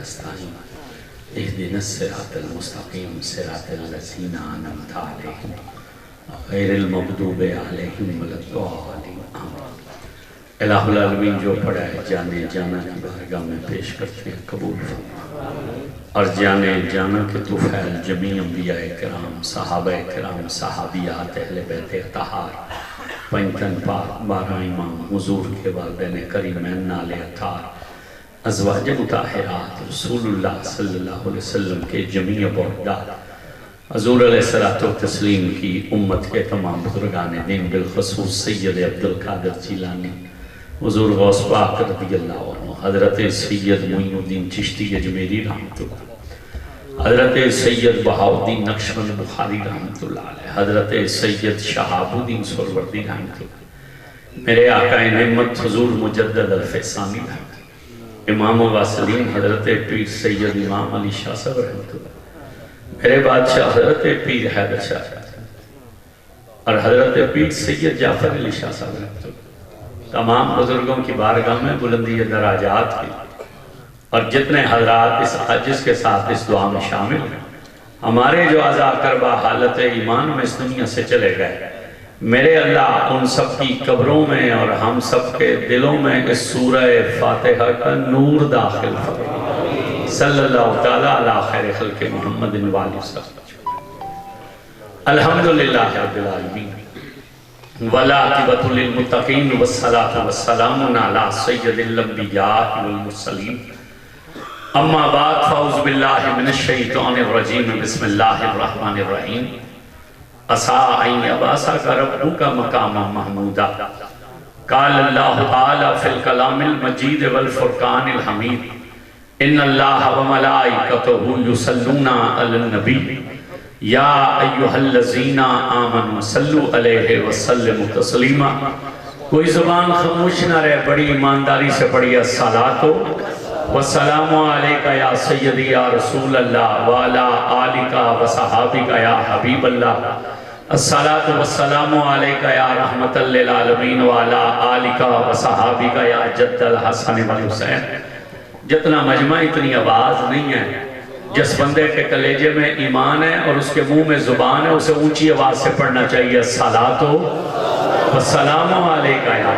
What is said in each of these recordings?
نستعين اهدنا الصراط المستقيم صراط الذين أنعمت عليهم غیر المغضوب علیہم ولا الضالین آمین۔ الہ العالمین جو پڑھا ہے جانے جانا کی بارگاہ میں پیش کرتے ہیں قبول فرما، اور جانے جانا کہ تو فیل جمیع انبیاء کرام صحابہ کرام صحابیات اہل بیت اطہار پنجتن پاک 12 امام حضور کے والدین کریمین نال اطہار ازواج مطہرات رسول اللہ صلی اللہ علیہ وسلم کے جمیع بعدات حضور علیہ الصلوۃ والتسلیم کی امت کے تمام بزرگان دین بالخصوص سید عبدالقادر جیلانی حضور غوث پاک رضی اللہ عنہ، حضرت سید معین الدین چشتی اجمیری رحمۃ اللہ، حضرت سید بہاؤالدین نقشبند بخاری رحمۃ اللہ علیہ، حضرت سید شہاب الدین سہروردی رحمۃ اللہ، میرے آقا نعمت حضور مجدد الفیصانی رحمۃ اللہ، امام واصلین حضرت پیر سید امام علی شاہ صاحب رحمۃ اللہ، میرے بادشاہ حضرت پیر حیدر شاہ اور حضرت پیر سید جعفر علی شاہ صاحب رحمۃ اللہ، تمام بزرگوں کی بارگاہ میں بلندی دراجات کی، اور جتنے حضرات اس عاجز کے ساتھ اس دعا میں شامل ہیں، ہمارے جو عزا کربا حالت ایمان میں اس دنیا سے چلے گئے، میرے اللہ ان سب کی قبروں میں اور ہم سب کے دلوں میں اس سورہ فاتحہ کا نور داخل فرما، صلی اللہ تعالیٰ علی خیر خلق محمد والی وسلم۔ الحمدللہ رب العالمین والعاقبۃ للمتقین والصلاۃ والسلام علی سید الانبیاء والمرسلین، اما بعد فاعوذ باللہ من الشیطان الرجیم، بسم اللہ الرحمن الرحیم۔ عسیٰ ان یبعثک ربک مقاما محمودا، قال اللہ تعالی فی الکلام المجید والفرقان الحمید، ان اللہ وملائکتہ یصلون علی النبی یا ایہا الذین آمنوا صلوا علیہ وسلموا تسلیما۔ کوئی زبان خاموش نہ رہے، بڑی ایمانداری سے پڑھیے الصلاۃ والسلام علیک یا سیدی یا رسول اللہ وعلی آلک وصحابک یا حبیب اللہ، الصلاۃ والسلام علیک یا رحمت للعالمین وعلی آلک وصحابک یا جد الحسن والحسین۔ جتنا مجمع اتنی آواز نہیں ہے، جس بندے کے کلیجے میں ایمان ہے اور اس کے منہ میں زبان ہے، اسے اونچی آواز سے پڑھنا چاہیے الصلاۃ والسلام علیک یا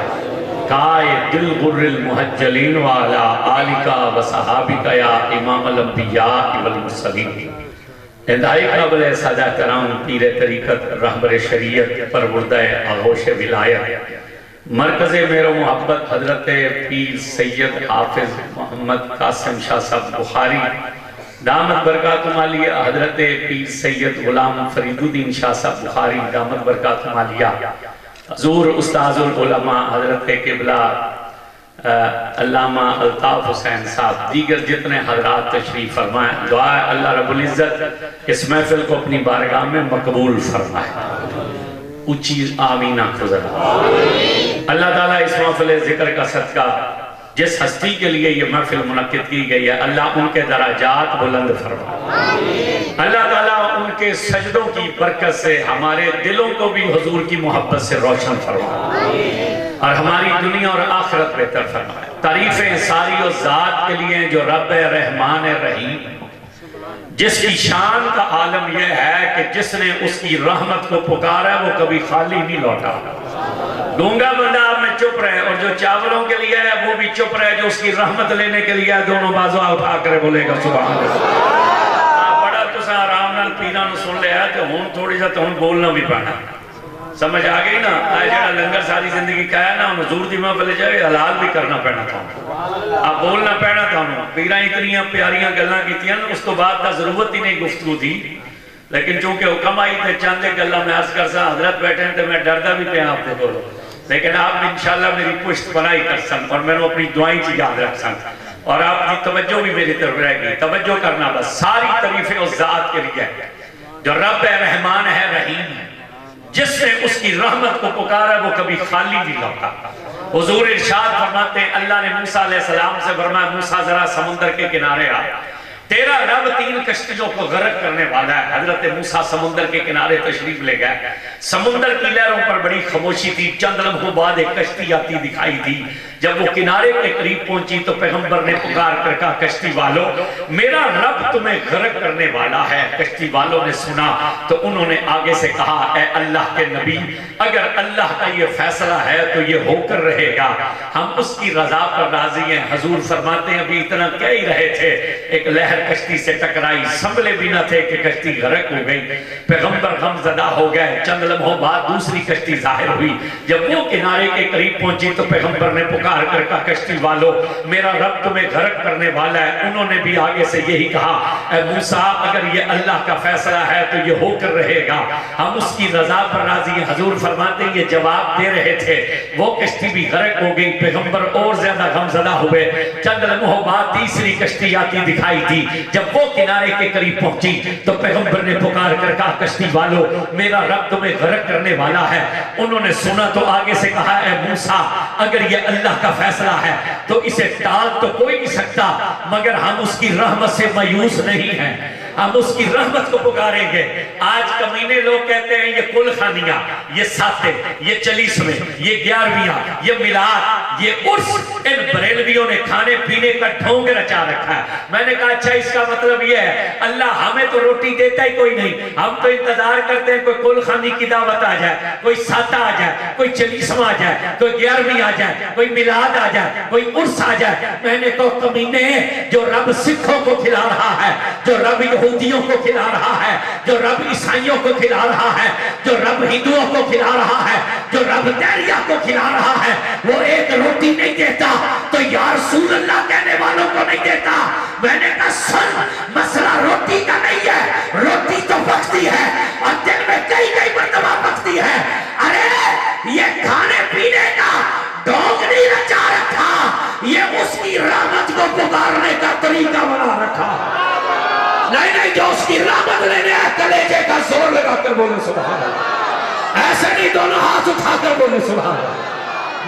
قائد الغر المحجلین وعلی آلک وصحابک یا امام الانبیاء والمرسلین۔ انتہائی قابل سادہ کرام پیر طریقت رہبر شریعت پروردہ آغوش ولایت مرکز مہر و محبت حضرت پیر سید حافظ محمد قاسم شاہ صاحب بخاری دامت برکاتہم عالیہ، حضرت پیر سید غلام فرید الدین شاہ صاحب بخاری دامت برکاتہم عالیہ، حضور استاذ العلماء حضرت قبلہ علامہ الطاف حسین صاحب، دیگر جتنے حضرات تشریف فرمائیں، دعا ہے اللہ رب العزت اس محفل کو اپنی بارگاہ میں مقبول فرمائے۔ اونچی آمین آنکھو ذرا۔ اللہ تعالیٰ اس محفل ذکر کا صدقہ جس ہستی کے لیے یہ محفل منعقد کی گئی ہے، اللہ ان کے درجات بلند فرمائے، اللہ تعالیٰ ان کے سجدوں کی برکت سے ہمارے دلوں کو بھی حضور کی محبت سے روشن فرمائے، اور ہماری دنیا اور آخرت بہتر فرمائے۔ تعریفیں ساری اور ذات کے لیے جو رب رحمان رحیم، جس کی شان کا عالم یہ ہے کہ جس نے اس کی رحمت کو پکارا وہ کبھی خالی نہیں لوٹا۔ گونگا بندہ آپ میں چپ رہے، اور جو چاولوں کے لیے ہے وہ بھی چپ رہے، جو اس کی رحمت لینے کے لیے ہے دونوں بازو اٹھا کر بولے گا سبحان اللہ۔ بڑا تو سا آرام نال پیرا نو سن لیا کہ ہون تھوڑی سا تو ہون بولنا بھی پانا، سمجھ آگئی نا؟ آج جڑا لنگر ساری زندگی کہا نا حضور دی محفل جائے حلال بھی کرنا پینا تھا، آپ بولنا پینا تھا۔ پیرا اتنیاں پیاریاں گلاں کیتیاں اس تو بعد دا ضرورت ہی نہیں گفتگو تھی، لیکن چونکہ حکم آئی تھے چاندے گلہ میں عرض کر سا حضرت بیٹھے ہیں تو میں ڈردہ بھی پہ آپ کو بولو، لیکن آپ انشاءاللہ میری پشت پناہی کر سن اور میں نے اپنی دعائیں چی یاد رکھ سن، اور آپ کی توجہ بھی میری طرف رہ گئی۔ توجہ کرنا بس، ساری تعریفیں اس ذات کے لیے جو رب رحمان ہے رحیم ہے، جس نے اس کی رحمت کو پکارا وہ کبھی خالی نہیں لوٹا۔ حضور ارشاد فرماتے ہیں اللہ نے موسیٰ علیہ السلام سے فرمایا موسیٰ ذرا سمندر کے کنارے آ، تیرا رب 3 کشتیوں کو غرق کرنے والا ہے۔ حضرت موسیٰ سمندر کے کنارے تشریف لے گئے، سمندر کی لہروں پر بڑی خاموشی تھی، چند لمحوں بعد ایک کشتی آتی دکھائی دی، جب وہ کنارے کے قریب پہنچی تو پیغمبر نے پکار کر کہا کشتی والوں میرا رب تمہیں غرق کرنے والا ہے۔ کشتی والوں نے سنا تو انہوں نے آگے سے کہا اے اللہ کے نبی اگر اللہ کا یہ فیصلہ ہے تو یہ ہو کر رہے گا، ہم اس کی رضا پر راضی ہیں۔ حضور فرماتے ہیں ابھی اتنا کہہ ہی رہے تھے ایک لہر کشتی سے ٹکرائی، سنبھلے بھی نہ تھے کہ کشتی غرق ہو گئی۔ پیغمبر غم زدہ ہو گئے۔ چند لمحوں بعد دوسری کشتی ظاہر ہوئی۔ جب وہ کنارے کے قریب پہنچی تو پیغمبر نے پکار کر کہا کشتی والو میرا رب تمہیں غرق کرنے والا ہے۔ انہوں نے بھی آگے سے یہی کہا اے موسیٰ اگر یہ اللہ کا فیصلہ ہے تو یہ ہو کر رہے گا، ہم اس کی رضا پر راضی ہیں۔ حضور فرماتے ہیں یہ جواب دے رہے تھے، وہ کشتی بھی غرق ہو گئی۔ پیغمبر اور زیادہ غم زدہ ہوئے۔ چند لمحوں بعد تیسری کشتی آتی دکھائی دی۔ جب وہ کنارے کے قریب پہنچی تو پیغمبر نے پکار کر کہا کشتی والو میرا رب تمہیں غرق کرنے والا ہے۔ انہوں نے سنا تو آگے سے کہا اے موسیٰ اگر یہ اللہ کا فیصلہ ہے تو اسے ٹال تو کوئی نہیں سکتا، مگر ہم اس کی رحمت سے مایوس نہیں ہیں، ہم اس کی رحمت کو پکاریں گے۔ آج کمینے لوگ کہتے ہیں یہ کل خانیاں، یہ ساتیں، یہ چلیسویں، یہ گیارہویاں، یہ میلاد، یہ عرس، ان بریلویوں نے کھانے پینے کا ڈھونگ رچا رکھا ہے۔ میں نے کہا اچھا اس کا مطلب یہ ہے اللہ ہمیں تو روٹی دیتا ہی کوئی نہیں، ہم تو انتظار کرتے ہیں کوئی کل خانی کی دعوت آ جائے، کوئی ساتہ آ جائے، کوئی چلیسواں آ جائے، کوئی گیارہویں آ جائے، کوئی میلاد آ جائے، کوئی عرس آ جائے۔ میں نے کہا کمینے جو رب سکھوں کو کھلا رہا ہے، جو رب یہودیوں کو کھلا رہا ہے، جو رب عیسائیوں کو کھلا رہا ہے، جو رب ہندوؤں کو کھلا رہا ہے، جو رب دیریا کو کھلا رہا ہے، وہ ایک روٹی نہیں دیتا تو یا رسول اللہ کہنے والوں کو نہیں دیتا۔ میں نے کہا سن مسئلہ روٹی کا نہیں ہے، روٹی تو پکتی ہے اور دن میں کئی مرتبہ پکتی ہے۔ ارے یہ کھانے پینے کا ڈھونگ نہیں رچا رکھا، یہ اس کی رحمت کو پکارنے کا طریقہ بنا رکھا۔ نہیں جو اس کی رحمت لینے ہے کلیجے کا زور لگا کر بولے سبحان اللہ، ایسے نہیں دونوں ہاتھ اٹھا کر بولے سبحان اللہ۔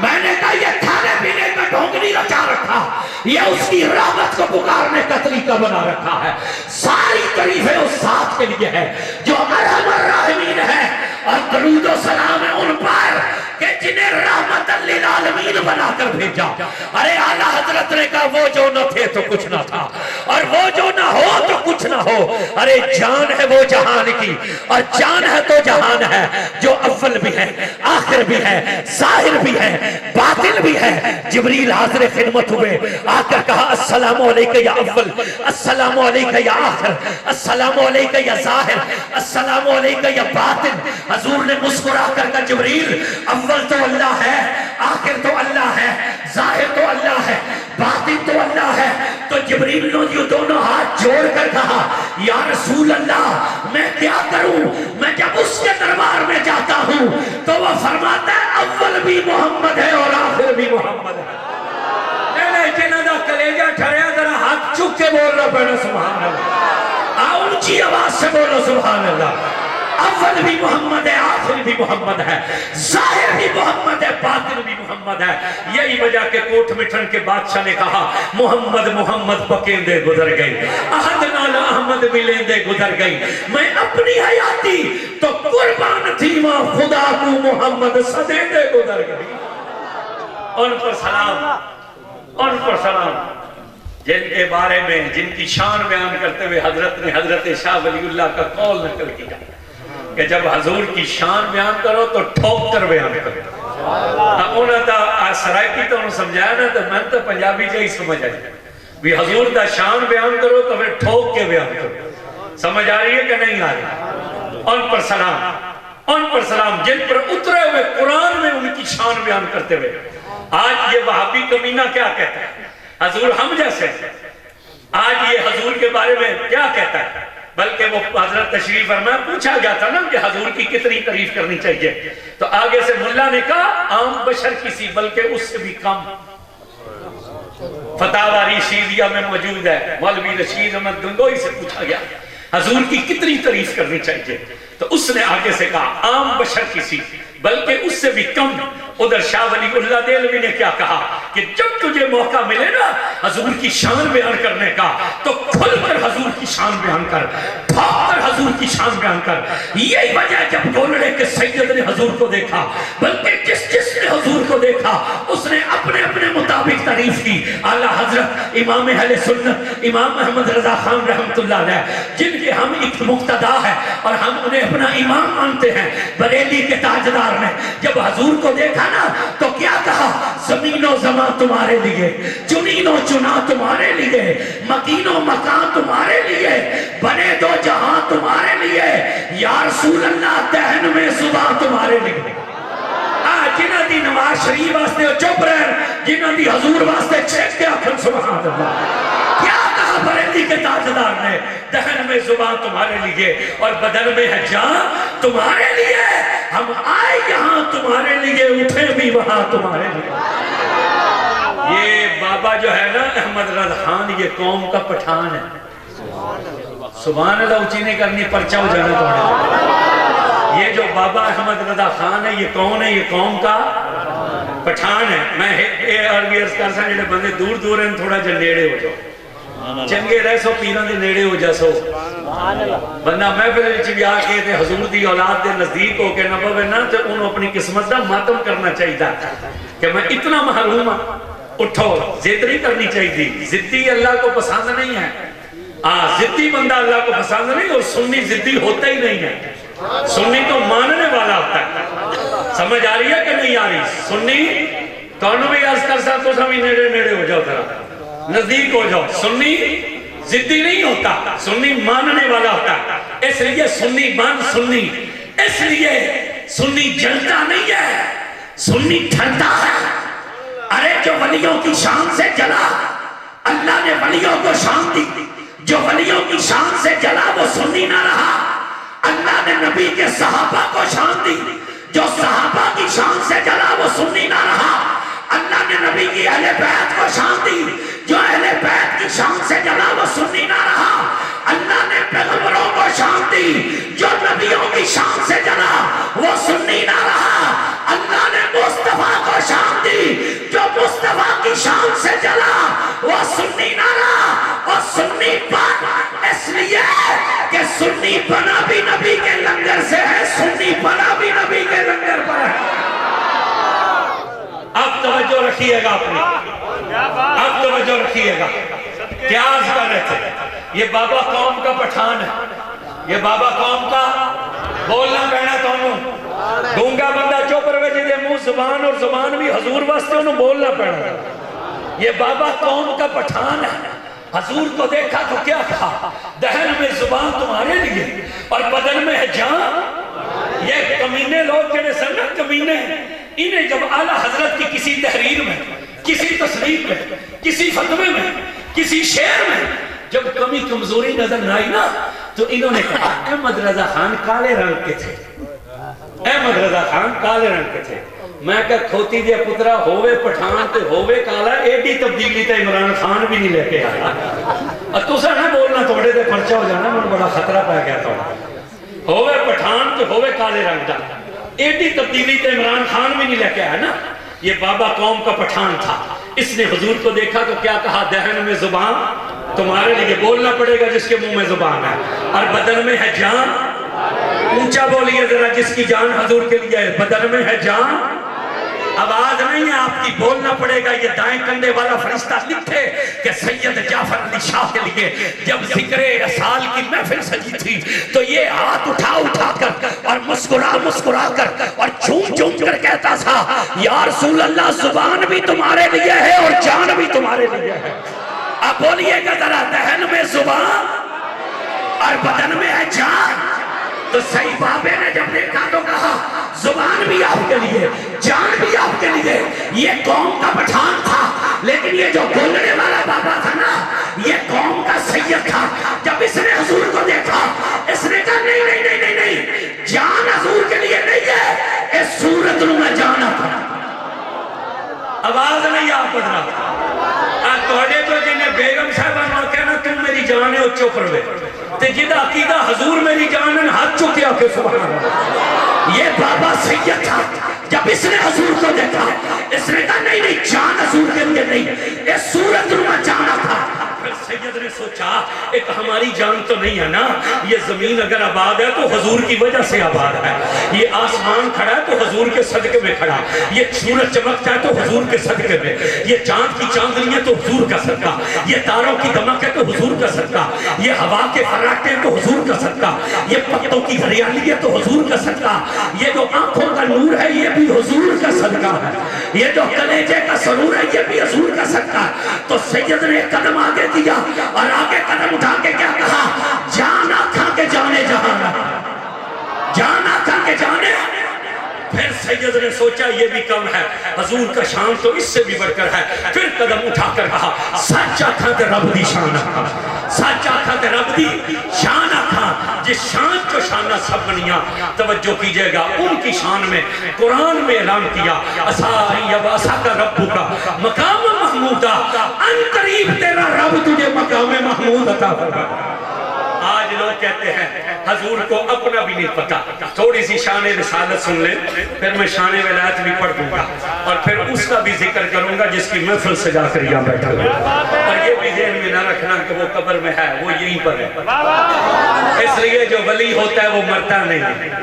میں نے کہا یہ کھانے پینے کا ڈھونگ نہیں رچا رکھا، یہ اس کی رحمت کو پکارنے کا طریقہ بنا رکھا ہے۔ ساری تعریفیں اس ذات کے لیے ہے جو ارحم الراحمین ہے، اور درود و سلام ہے ان پر کہ جنہیں رحمت للعالمین بنا کر بھیجا۔ ارے اعلیٰ حضرت نے کہا وہ جو نہ تھے تو کچھ نہ تھا، اور وہ جو نہ ہو تو کچھ نہ ہو۔ ارے جان ہے وہ جہان کی، اور جان ہے تو جہان ہے، جو اول بھی ہے آخر بھی ہے ظاہر بھی ہے باطن بھی ہے۔ جبریل حاضر خدمت ہوئے، آ کر کہا السلام علیکہ یا اول، السلام علیکہ یا آخر، السلام علیکہ یا ظاہر، السلام علیکہ یا باطن۔ حضور نے مسکرا کر کہا جبریل اول تو اللہ ہے، آخر تو اللہ ہے، ظاہر تو اللہ ہے، باطن تو اللہ ہے۔ تو جبریل نے یہ دونوں ہاتھ جوڑ کر کہا یا رسول اللہ میں کیا کروں؟ میں جب اس کے دربار میں جاتا ہوں تو وہ فرماتا ہے اول بھی محمد ہے اور آخر بھی محمد ہے۔ جنہاں دا کلیجہ ٹھریا ذرا ہاتھ چک کے بول رہا پڑھنا سبحان اللہ، اونچی آواز سے بولو سبحان اللہ۔ اول بھی محمد ہے آخر بھی محمد ہے، ظاہر بھی محمد ہے باطن بھی محمد ہے۔ یہی وجہ کہ کوٹ مٹھن کے بادشاہ نے کہا محمد محمد پکیندے گزر گئی، احد نال احمد ملیندے گزر گئی، میں اپنی حیاتی تو قربان تھی ماں خدا کو محمد صدیندے گزر گئی۔ ان پر سلام، ان پر سلام، جن کے بارے میں جن کی شان بیان کرتے ہوئے حضرت نے حضرت شاہ ولی اللہ کا قول نقل کیا کہ جب حضور کی شان بیان کرو تو ٹھوک کر بیان کرو۔ انہوں نے سرائکی تو انہوں سمجھایا نا، تو میں تو پنجابی جائی سمجھ آئی بھی حضور دا شان بیان کرو تو پھر ٹھوک کے بیان کرو۔ سمجھ آ رہی ہے کہ نہیں آ رہی؟ ان پر سلام، ان پر سلام، جن پر اترے ہوئے قرآن میں ان کی شان بیان کرتے ہوئے۔ آج یہ وہابی کمینہ کیا کہتا ہے؟ حضور ہم جیسے، آج یہ حضور کے بارے میں کیا کہتا ہے؟ بلکہ وہ حضرت تشریف فرمایا، پوچھا گیا تھا نا کہ حضور کی کتنی تعریف کرنی چاہیے، تو آگے سے ملا نے کہا عام بشر کسی بلکہ اس سے بھی کم۔ فتاوی رشیدیہ میں موجود ہے، مولوی رشید احمد گنگوئی سے پوچھا گیا حضور کی کتنی تعریف کرنی چاہیے، تو اس نے آگے سے کہا عام بشر کسی بلکہ اس سے بھی کم۔ ادھر شاہ ولی اللہ دہلوی نے کیا کہا کہ جب تجھے موقع ملے نا حضور کی شان بیان کرنے کا تو کھل کر حضور کی شان بیان کر، بھاگ کر حضور کی شان بیان کر. یہی وجہ ہے جب گولڑے کے سید نے حضور کو دیکھا، بلکہ جس نے حضور کو دیکھا اس نے اپنے اپنے مطابق تعریف کی. اعلیٰ حضرت امام اہل سنت امام محمد رضا خان رحمۃ اللہ علیہ، جن کے ہم ایک مقتدا ہے اور ہم انہیں اپنا امام مانتے ہیں، بریلی کے تاجدار نے جب حضور کو دیکھا نا تو کیا کہا؟ زمین و زمان تمہارے لیے، چنین و چنا تمہارے لیے، مکین و مکان تمہارے لیے، بنے دو جہاں تمہارے لیے، یا رسول اللہ دہن میں صبح تمہارے لیے. جنہ دی نواز شریف واسطے چپ رہے، جنہ دی حضور واسطے چھیک کے آخر سبحان اللہ. کیا کہا بریلی کے تاجدار نے؟ دہن میں زبان تمہارے لیے اور بدن میں ہے جان تمہارے لیے. ہم آئے یہاں تمہارے لیے، اٹھے بھی وہاں تمہارے لیے. یہ بابا جو ہے نا احمد رضا خان، یہ قوم کا پٹھان ہے. سبحان اللہ اونچی نہیں کرنی، پرچہ ہو جانا تمہارے. یہ جو بابا احمد رضا خان ہے یہ کون ہے؟ یہ قوم کا پٹھان ہے. میں عربی عرض کر سا جڑے بندے دور دور ہیں تھوڑا جا نیڑے ہو جاؤ، چنگے رہ سو پیران دے نیڑے ہو جا سو. بندہ محفل وچ بھی آ کے تے حضور دی اولاد دے نزدیک ہو کے نہ پوے نا تے انہوں اپنی قسمت دا ماتم کرنا چاہیے کہ میں اتنا محروم ہوں. اٹھو، ضد نہیں کرنی چاہیے. ضدی اللہ کو پسند نہیں ہے. ضدی بندہ اللہ کو پسند نہیں، اور سنی ضدی ہوتا ہی نہیں ہے. سنی تو ماننے والا ہوتا ہے. سمجھ آ رہی ہے کہ نہیں آ رہی؟ سنی کونوں بھی عرض کر سا تو سمی نیڑے نیڑے ہو جاؤ، ذرا نزدیک ہو جاؤ. سنی ضدی نہیں ہوتا، سنی ماننے والا ہوتا ہے. اس لیے سنی مان سنی، اس لیے سنی جلتا نہیں ہے، سنی ٹھنڈا ہے. ارے جو ولیوں کی شان سے جلا، اللہ نے ولیوں کو شان دی. جو ولیوں کی شان سے جلا وہ سنی نہ رہا. اللہ نے نبی کے صحابہ کو شان دی. جو صحابہ کی شان سے جلا وہ سنی نہ رہا. اللہ نے نبی کی اہل بیت کو شان دی. جو اہل بیت کی شان سے جلا وہ سنی نہ رہا. اللہ نے پیغمبروں کو شان دی. جو نبیوں کی شان سے جلا وہ سنی نہ رہا. اللہ نے مصطفیٰ کو شان دی. جو مصطفیٰ کی شان سے جلا وہ سنی نہ رہا. اور سنی بن اس لیے کہ سنی بنا بھی نبی کے لنگر سے ہے، سنی بنا بھی نبی کے لنگر پر ہے. اب توجہ رکھیے گا اپنی، اب توجہ رکھیے گا. کیا عرض کر رہے تھے؟ یہ بابا قوم کا پٹھان ہے. یہ بابا قوم کا بولنا پہنا تو انہوں گونگا بندہ چوپر وجہ دے منہ زبان اور زبان بھی حضور واسطے انہوں بولنا پہنا. یہ بابا قوم کا پٹھان ہے. حضور کو دیکھا تو کیا کہا؟ دہن میں زبان تمہارے لیے اور بدن میں ہے جان. یہ کمینے لوگ جنہیں سنت کمینے ہیں، انہیں جب اعلیٰ حضرت کی کسی تحریر میں، کسی تصریف میں، کسی فتوے میں، کسی شعر میں جب کمی کمزوری نظر آئی نا تو انہوں نے کہا احمد رضا خان کالے رنگ کے تھے. احمد رضا خان کالے رنگ کے تھے. میں کہا کھوتی دیا پترا ہووے پٹھان تے ہووے کالا، ایڈی تبدیلی تے عمران خان بھی نہیں لے کے آیا. اور تو سا نہ بولنا تھوڑے دے پرچہ ہو جانا، میں بڑا خطرہ پہ گیا تھا. ہووے پٹھان تے ہووے کالے رنگ دا، ایڈی تبدیلی تے عمران خان بھی نہیں لے کے آیا نا. یہ بابا قوم کا پٹھان تھا. اس نے حضور کو دیکھا تو کیا کہا؟ دہن میں زبان تمہارے لیے. بولنا پڑے گا جس کے منہ میں زبان ہے، اور بدن میں ہے جان. اونچا بولیے ذرا، جس کی جان حضور کے لیے ہے، بدن میں ہے جان. آواز نہیں ہے آپ کی، بولنا پڑے گا. یہ دائیں کندھے والا فرشتہ لکھے کہ سید جعفر علی شاہ کے لیے جب ذکر اصال کی محفل سجی تھی تو یہ ہاتھ اٹھا اٹھا کر اور مسکرا مسکرا کر اور جھوم جھوم کر کہتا تھا یا رسول اللہ زبان بھی تمہارے لیے ہے اور جان بھی تمہارے لیے ہے. اب بولیے گا ذرا، دہن میں زبان اور بدن میں ہے جان. تو صحیح بابے نے جب دیکھا تو کہا زبان بھی آپ کے لیے، جان بھی آپ کے لیے. یہ قوم کا پٹھان تھا، لیکن یہ جو بولنے والا بابا تھا نا یہ قوم کا سید تھا. جب اس نے حضور کو دیکھا اس نے کہا نہیں نہیں نہیں نہیں نہیں، جان حضور کے لیے نہیں ہے، اس صورت نو میں جانا تھا. آواز نہیں آپ بدرا. توڑے جو جنہیں بیگم صاحبہ نہ کہنا تم میری جان ہے وہ چپ روے، تے جدہ عقیدہ حضور میری جان ہے ہاتھ چکیا کہ سبحان اللہ. یہ بابا سید تھا. جب اس نے حضور کو دیکھا اس نے کہا نہیں نہیں، جان حضور کے لیے نہیں، اس صورت میں جانا تھا. سید نے سوچا ایک ہماری جان تو نہیں ہے نا، یہ زمین اگر آباد ہے تو حضور کی وجہ سے آباد ہے، یہ آسمان کھڑا ہے تو حضور کے صدقے میں کھڑا، یہ سورج چمکتا ہے تو حضور کے صدقے میں، یہ چاند کی چاندنی ہے تو حضور کا صدقہ، یہ تاروں کی دمک ہے تو حضور کا صدقہ، یہ ہوا کے فراٹے ہیں تو حضور کا صدقہ، یہ پتوں کی ہریالی ہے تو حضور کا صدقہ، یہ جو آنکھوں کا نور ہے یہ بھی حضور کا صدقہ ہے، یہ جو کلیجے کا سرور ہے یہ بھی حضور کا صدقہ ہے۔ تو سید نے قدم آگے دیا اور آگے قدم اٹھا کے کیا کہا، جانا کھا کے جانے جہاں، جانا کھا کے جانے۔ پھر سید نے سوچا یہ بھی کم ہے، حضور کا شان تو اس سے بھی بڑھ کر ہے، پھر قدم اٹھا کر کہا سچا کھا تے رب دی شان کھا، سچا کھا تے رب دی شان کھا، جس شان کو شانہ سب بنیا۔ توجہ کیجئے گا ان کی شان میں قرآن میں اعلان کیا اسائی یباسا کا رب کا مقام محمودہ، ان قریب تیرا رب تجھے مقام محمود عطا فرمائے۔ آج لوگ کہتے ہیں حضور کو اپنا بھی نہیں پتا۔ تھوڑی سی شان رسالت سن لیں، پھر میں شان ولایت بھی پڑھ دوں گا اور پھر اس کا بھی ذکر کروں گا جس کی محفل سجا کر یہاں بیٹھا ہوں، اور یہ بھی ذہن میں نہ رکھنا کہ وہ قبر میں ہے، وہ یہیں پر ہے۔ اس لیے جو ولی ہوتا ہے وہ مرتا نہیں۔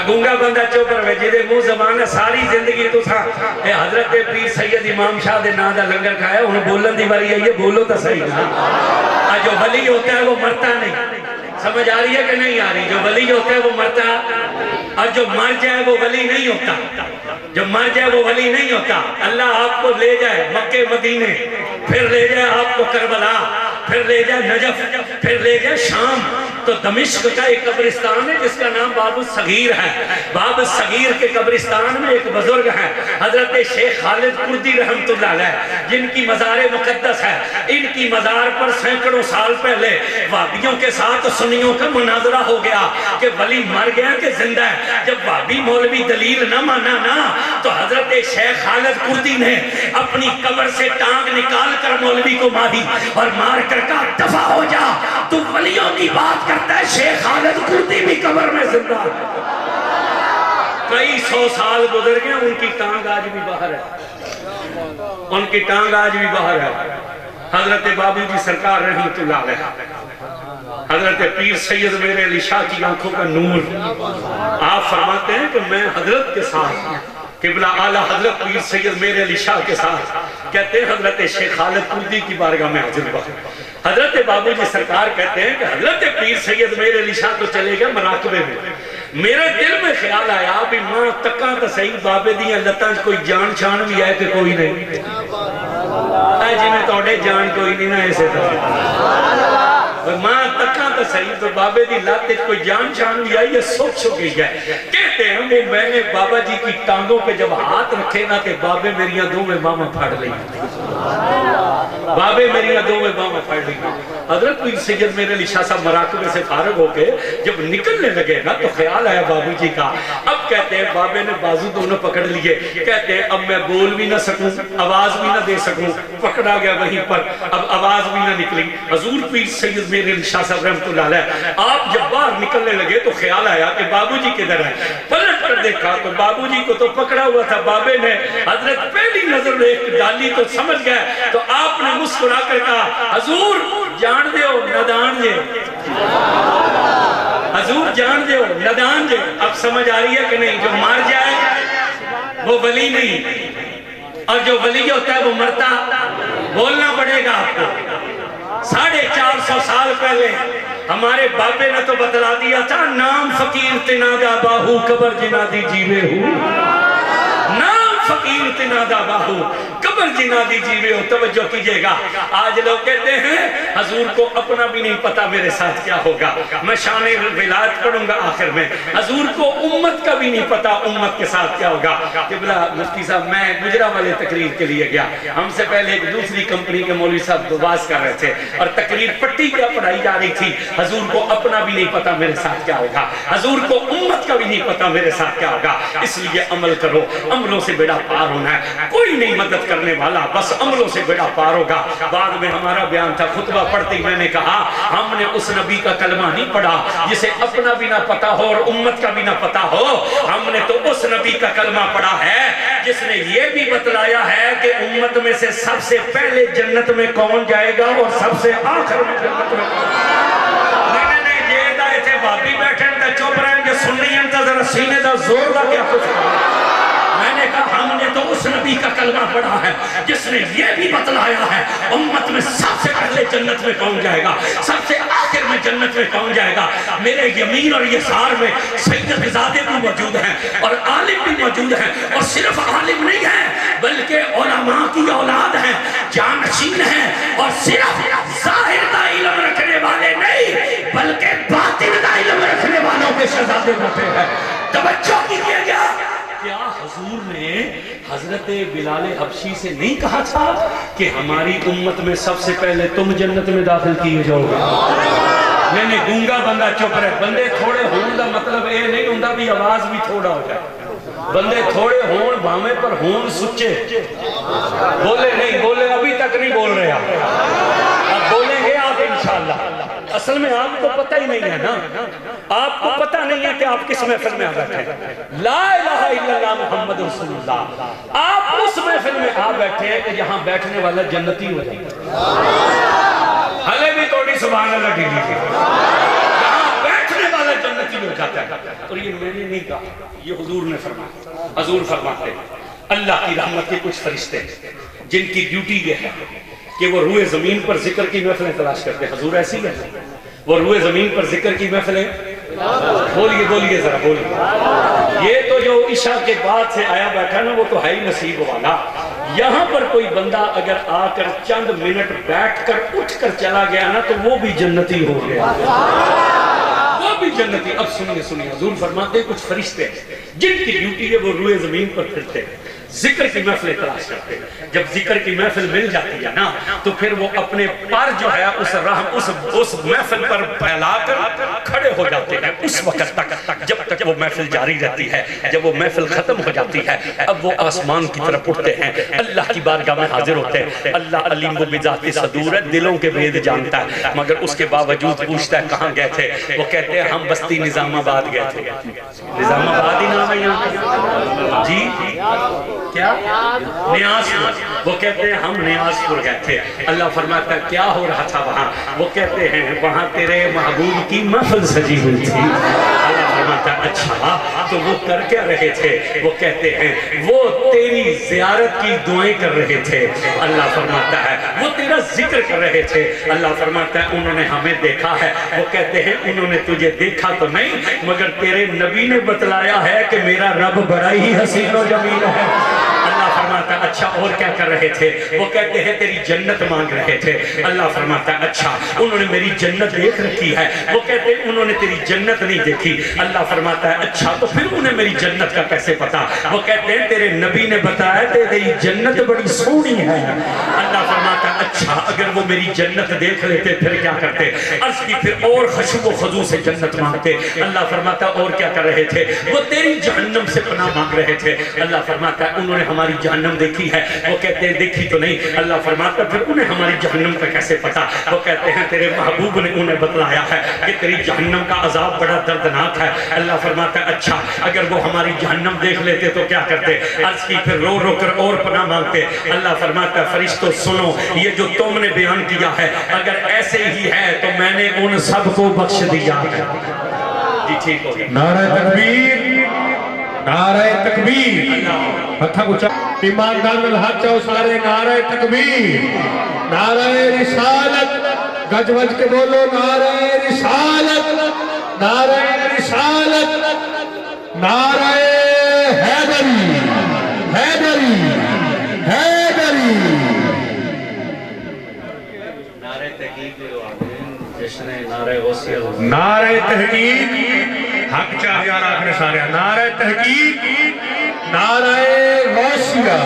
گونگا بندہ چوپر میں جدے منہ زبان ہے ساری زندگی تو تھا اے حضرت پیر سید امام شاہ دے نا دا لنگر کھایا، انہوں بولن دی باری ہے، یہ بولو تا صحیح نا۔ جو ولی ہوتا ہے وہ مرتا نہیں، سمجھ آ رہی ہے کہ نہیں آ رہی؟ جو ولی ہوتا ہے وہ مرتا، اور جو مر جائے وہ ولی نہیں ہوتا، جو مر جائے وہ ولی نہیں ہوتا۔ اللہ آپ کو لے جائے مکہ مدینے، پھر لے جائے آپ کو کربلا، پھر لے جائے نجف، پھر لے جائے شام، تو دمشق کا ایک قبرستان ہے جس کا نام باب الصغیر ہے۔ باب الصغیر کے قبرستان میں ایک بزرگ ہے حضرت شیخ خالد کردی رحمت اللہ علیہ، جن کی مزار مقدس ہے۔ ان کی مزار پر سینکڑوں سال پہلے وہابیوں کے ساتھ سنیوں کا مناظرہ ہو گیا کہ ولی مر گیا کہ زندہ ہے۔ جب وہابی مولوی دلیل نہ مانا نا تو حضرت شیخ خالد کردی نے اپنی قبر سے ٹانگ نکال کر مولوی کو ماری اور مار کر کہا دفع ہو جا، تو ولیوں کی بات کرتا ہے، شیخ خالد کردی بھی قبر میں زندہ ہے۔ کئی سو سال گزر گئے، ان کی ٹانگ آج بھی باہر ہے، ان کی ٹانگ آج بھی باہر ہے۔ حضرت بابو جی سرکار رحمت اللہ علیہ، حضرت پیر سید میرے علی شاہ کی آنکھوں کا نور، آپ فرماتے ہیں کہ میں حضرت کے ساتھ قبلہ اعلیٰ حضرت پیر سید میرے علی شاہ کے ساتھ، کہتے ہیں حضرت شیخ خالد کردی کی بارگاہ میں حاضر ہوا۔ حضرت بابو جی سرکار کہتے ہیں کہ حضرت پیر سید میرے علی شاہ تو چلے گئے مراقبے میں، میرے دل میں خیال آیا بھی ماں تکاں تا صحیح بابے دیاں لتاں کوئی جان شان بھی ہے کہ کوئی نہیں، اے جی میں توڑے جان کوئی نہیں نا ایسے تو ماں تکاں تا صحیح تو بابے دی لاتے کوئی جان شان بھی آئی ہے، سوچ ہو گئی ہے۔ کہتے ہیں وہ میں نے بابا جی کی ٹانگوں پہ جب ہاتھ رکھے نا کہ بابے میریاں دو میں ماما پھاڑ لئی، بابے میریاں دو میں ماما پھاڑ لئی۔ حضرت پیر سید میرے علی شاہ صاحب مراقبے سے فارغ ہو کے جب نکلنے لگے نا تو خیال آیا بابو جی کا، اب کہتے ہیں بابے نے بازو دونوں پکڑ لیے، کہتے ہیں اب میں بول بھی نہ سکوں، آواز بھی نہ دے سکوں، پکڑا گیا وہیں پر، اب آواز بھی نہ نکلی۔ حضور پیر سید میرے علی شاہ صاحب رحمت اللہ علیہ، آپ جب باہر نکلنے لگے تو خیال آیا کہ بابو جی کدھر ہے، پلٹ کر دیکھا تو بابو جی کو تو پکڑا ہوا تھا بابے نے، حضرت پہلی نظر دیکھ ڈالی تو سمجھ گئے، تو آپ نے مسکرا کر کہا حضور جان دے ہو ندان جے، حضور جان دے ہو ندان جے۔ اب سمجھ آ رہی ہے کہ نہیں؟ جو مار جائے وہ ولی نہیں، اور جو ولی ہوتا ہے وہ مرتا، بولنا پڑے گا آپ کو۔ 450 سال پہلے ہمارے بابے نے تو بتلا دیا تھا، نام فقیر تنادا باہو قبر جنادی جیوے ہو، نام فقیر تنادا باہو قبر جنادی جیوے ہو۔ توجہ کیجئے گا، آج لوگ کہتے ہیں حضور کو اپنا بھی نہیں پتا میرے ساتھ کیا ہوگا۔ میں شان ولایت پڑھوں گا آخر میں، حضور کو امت کا بھی نہیں پتا امت کے ساتھ کیا ہوگا۔ قبلہ مفتی صاحب میں گجرا والے تقریر کے لیے گیا، ہم سے پہلے ایک دوسری کمپنی کے مولوی صاحب دعواز کر رہے تھے اور تقریر پٹی کیا پڑھائی جا رہی تھی، حضور کو اپنا بھی نہیں پتا میرے ساتھ کیا ہوگا، حضور کو امت کا بھی نہیں پتا میرے ساتھ کیا ہوگا۔ اس لیے عمل کرو، عملوں سے بیڑا پار ہونا ہے، کوئی نہیں مدد کرنا کرنے والا بس عملوں سے بیڑا پار ہوگا۔ بعد میں ہمارا بیان تھا، خطبہ پڑھتے میں نے کہا ہم نے اس نبی کا کلمہ نہیں پڑھا جسے اپنا بھی نہ پتا ہو اور امت کا بھی نہ پتا ہو، ہم نے تو اس نبی کا کلمہ پڑھا ہے جس نے یہ بھی بتلایا ہے کہ امت میں سے سب سے پہلے جنت میں کون جائے گا اور سب سے آخر میں جنت میں کون جائے گا۔ نہیں یہ دائے تھے بابی بیٹھیں تا چوپ رہیں گے، سنی انتا ذرا سینے دا زور دا کیا کچھ کریں۔ میں نے کہا ہم نے تو اس نبی کا کلمہ پڑھا ہے جس نے یہ بھی بتلایا ہے امت میں سب سے پہلے جنت میں کون جائے گا، سب سے آخر میں جنت میں کون جائے گا۔ میرے یمین اور یسار میں سید زادے بھی موجود ہیں اور عالم بھی موجود ہیں، اور صرف عالم نہیں ہیں بلکہ علماء کی اولاد ہیں، جانشین ہیں، اور صرف ظاہر کا علم رکھنے والے نہیں بلکہ باطن کا علم رکھنے والوں کے شہزادے ہوتے ہیں۔ توجہ کیجئے گا، کیا حضور نے حضرت بلال حبشی سے نہیں کہا تھا کہ ہماری امت میں سب سے پہلے تم جنت میں داخل کیے جاؤ گے؟ نہیں گونگا بندہ چپ رہے، بندے تھوڑے ہون دا مطلب اے نہیں ہوندہ بھی آواز بھی تھوڑا ہو جائے، بندے تھوڑے ہون بامے پر ہون سچے، بولے نہیں، بولے ابھی تک نہیں بول رہے اب بولیں گے آپ انشاءاللہ۔ اصل میں آپ کو پتہ ہی نہیں ہے نا، آپ کو پتہ نہیں ہے کہ آپ کس محفل میں آ بیٹھے ہیں۔ لا الہ الا اللہ محمد رسول اللہ، آپ اس محفل میں آ بیٹھے ہیں کہ یہاں بیٹھنے والا جنتی ہو جائے، حلے بھی توڑی سبحان اللہ ڈیلی کی، یہاں بیٹھنے والا جنتی ہو جاتا ہے۔ اور یہ میں نے نہیں کہا، یہ حضور نے فرمایا۔ حضور فرماتے ہیں اللہ کی رحمت کے کچھ فرشتے جن کی ڈیوٹی یہ ہے کہ وہ روئے زمین پر ذکر کی محفلیں تلاش کرتے ہیں۔ حضور ایسی ہے، وہ روئے زمین پر ذکر کی محفلیں، بولیے ذرا بولیے۔ یہ تو جو عشاء کے بعد سے آیا بیٹھا نا وہ تو ہے ہی نصیب والا۔ یہاں پر کوئی بندہ اگر آ کر چند منٹ بیٹھ کر اٹھ کر چلا گیا نا تو وہ بھی جنتی ہو گیا، وہ بھی جنتی۔ اب سنیے حضور فرماتے ہیں کچھ فرشتے جن کی ڈیوٹی ہے وہ روئے زمین پر پھرتے ہیں، ذکر کی محفلیں تلاش کرتے ہیں۔ جب ذکر کی محفل مل جاتی ہے نا تو پھر وہ اپنے پر جو ہے اس محفل پر پھیلا کر کھڑے ہو جاتے ہیں اس وقت تک جب تک وہ محفل جاری رہتی ہے۔ جب وہ محفل ختم ہو جاتی ہے اب وہ آسمان کی طرف اٹھتے ہیں، اللہ کی بارگاہ میں حاضر ہوتے ہیں۔ اللہ علیم بذات صدور ہے، دلوں کے بھید جانتا ہے، مگر اس کے باوجود پوچھتا ہے کہاں گئے تھے؟ وہ کہتے ہیں ہم بستی نظام آباد گئے تھے۔ نظام آباد ہی نام ہے یہاں جی، کیا نیاز پور، وہ کہتے ہیں ہم نیاز پور گئے تھے۔ اللہ فرماتا ہے کیا ہو رہا تھا وہاں؟ وہ کہتے ہیں وہاں تیرے محبوب کی محفل سجی ہوئی تھی۔ اللہ فرماتا ہے اچھا تو وہ کر کیا رہے تھے؟ وہ کہتے ہیں وہ تیری زیارت کی دعائیں کر رہے تھے۔ اللہ فرماتا ہے وہ تیرا ذکر کر رہے تھے۔ اللہ فرماتا ہے انہوں نے ہمیں دیکھا ہے۔ وہ کہتے ہیں انہوں نے تجھے دیکھا تو نہیں مگر تیرے نبی نے بتلایا ہے کہ میرا رب بڑا ہی حسین و جمیل ہے۔ اللہ فرماتا ہے اچھا اور کیا کر رہے تھے؟ وہ کہتے ہیں تیری جنت مانگ رہے تھے۔ اللہ فرماتا ہے اچھا انہوں نے میری جنت دیکھ رکھی ہے۔ وہ کہتے ہیں انہوں نے تیری جنت نہیں دیکھی۔ اللہ فرماتا ہے اچھا تو پھر انہیں میری جنت کا کیسے پتا؟ وہ کہتے ہیں تیرے نبی نے بتایا تیری جنت بڑی سونی ہے۔ اللہ فرماتا ہے اچھا اگر وہ میری جنت دیکھ لیتے پھر کیا کرتے؟ عرض کی پھر اور خشوع و خضوع سے جنت مانگتے۔ اللہ فرماتا ہے اور کیا کر رہے تھے؟ وہ تیری جہنم سے پناہ مانگ رہے تھے۔ اللہ فرماتا ہے انہوں نے ہماری جہنم دیکھی ہے۔ وہ کہتے ہیں دیکھی تو نہیں۔ اللہ فرماتا ہے پھر انہیں ہماری جہنم کا کیسے پتا؟ وہ کہتے ہیں تیرے محبوب نے انہیں بتلایا ہے کہ تیری جہنم کا عذاب بڑا دردناک ہے۔ اللہ فرماتا ہے اچھا اگر وہ ہماری جہنم دیکھ لیتے تو کیا کرتے؟ عرض کی پھر رو رو کر اور پناہ مانگتے۔ اللہ فرماتا ہے فرشتوں سنو یہ جو تم نے بیان کیا ہے اگر ایسے ہی ہے تو میں نے ان سب کو بخش دیا ہے۔ جی ٹھیک ہو گیا۔ نعرہ تکبیر، نعرہ تکبیر، ہتھا کچھا ایماندار الحق چاہو سارے نعرہ تکبیر، نعرہ رسالت، گج وج کے بولو نعرہ رسالت، نعرہ رسالت، نعرہ حیدری، حیدری، حیدری۔ نعرہ تحقیق جشن نعرہ غوثیہ، نعرہ تحقیق، حق چاہیے آخر سارے نعرہ تحقیق، نعرہ غوثیہ،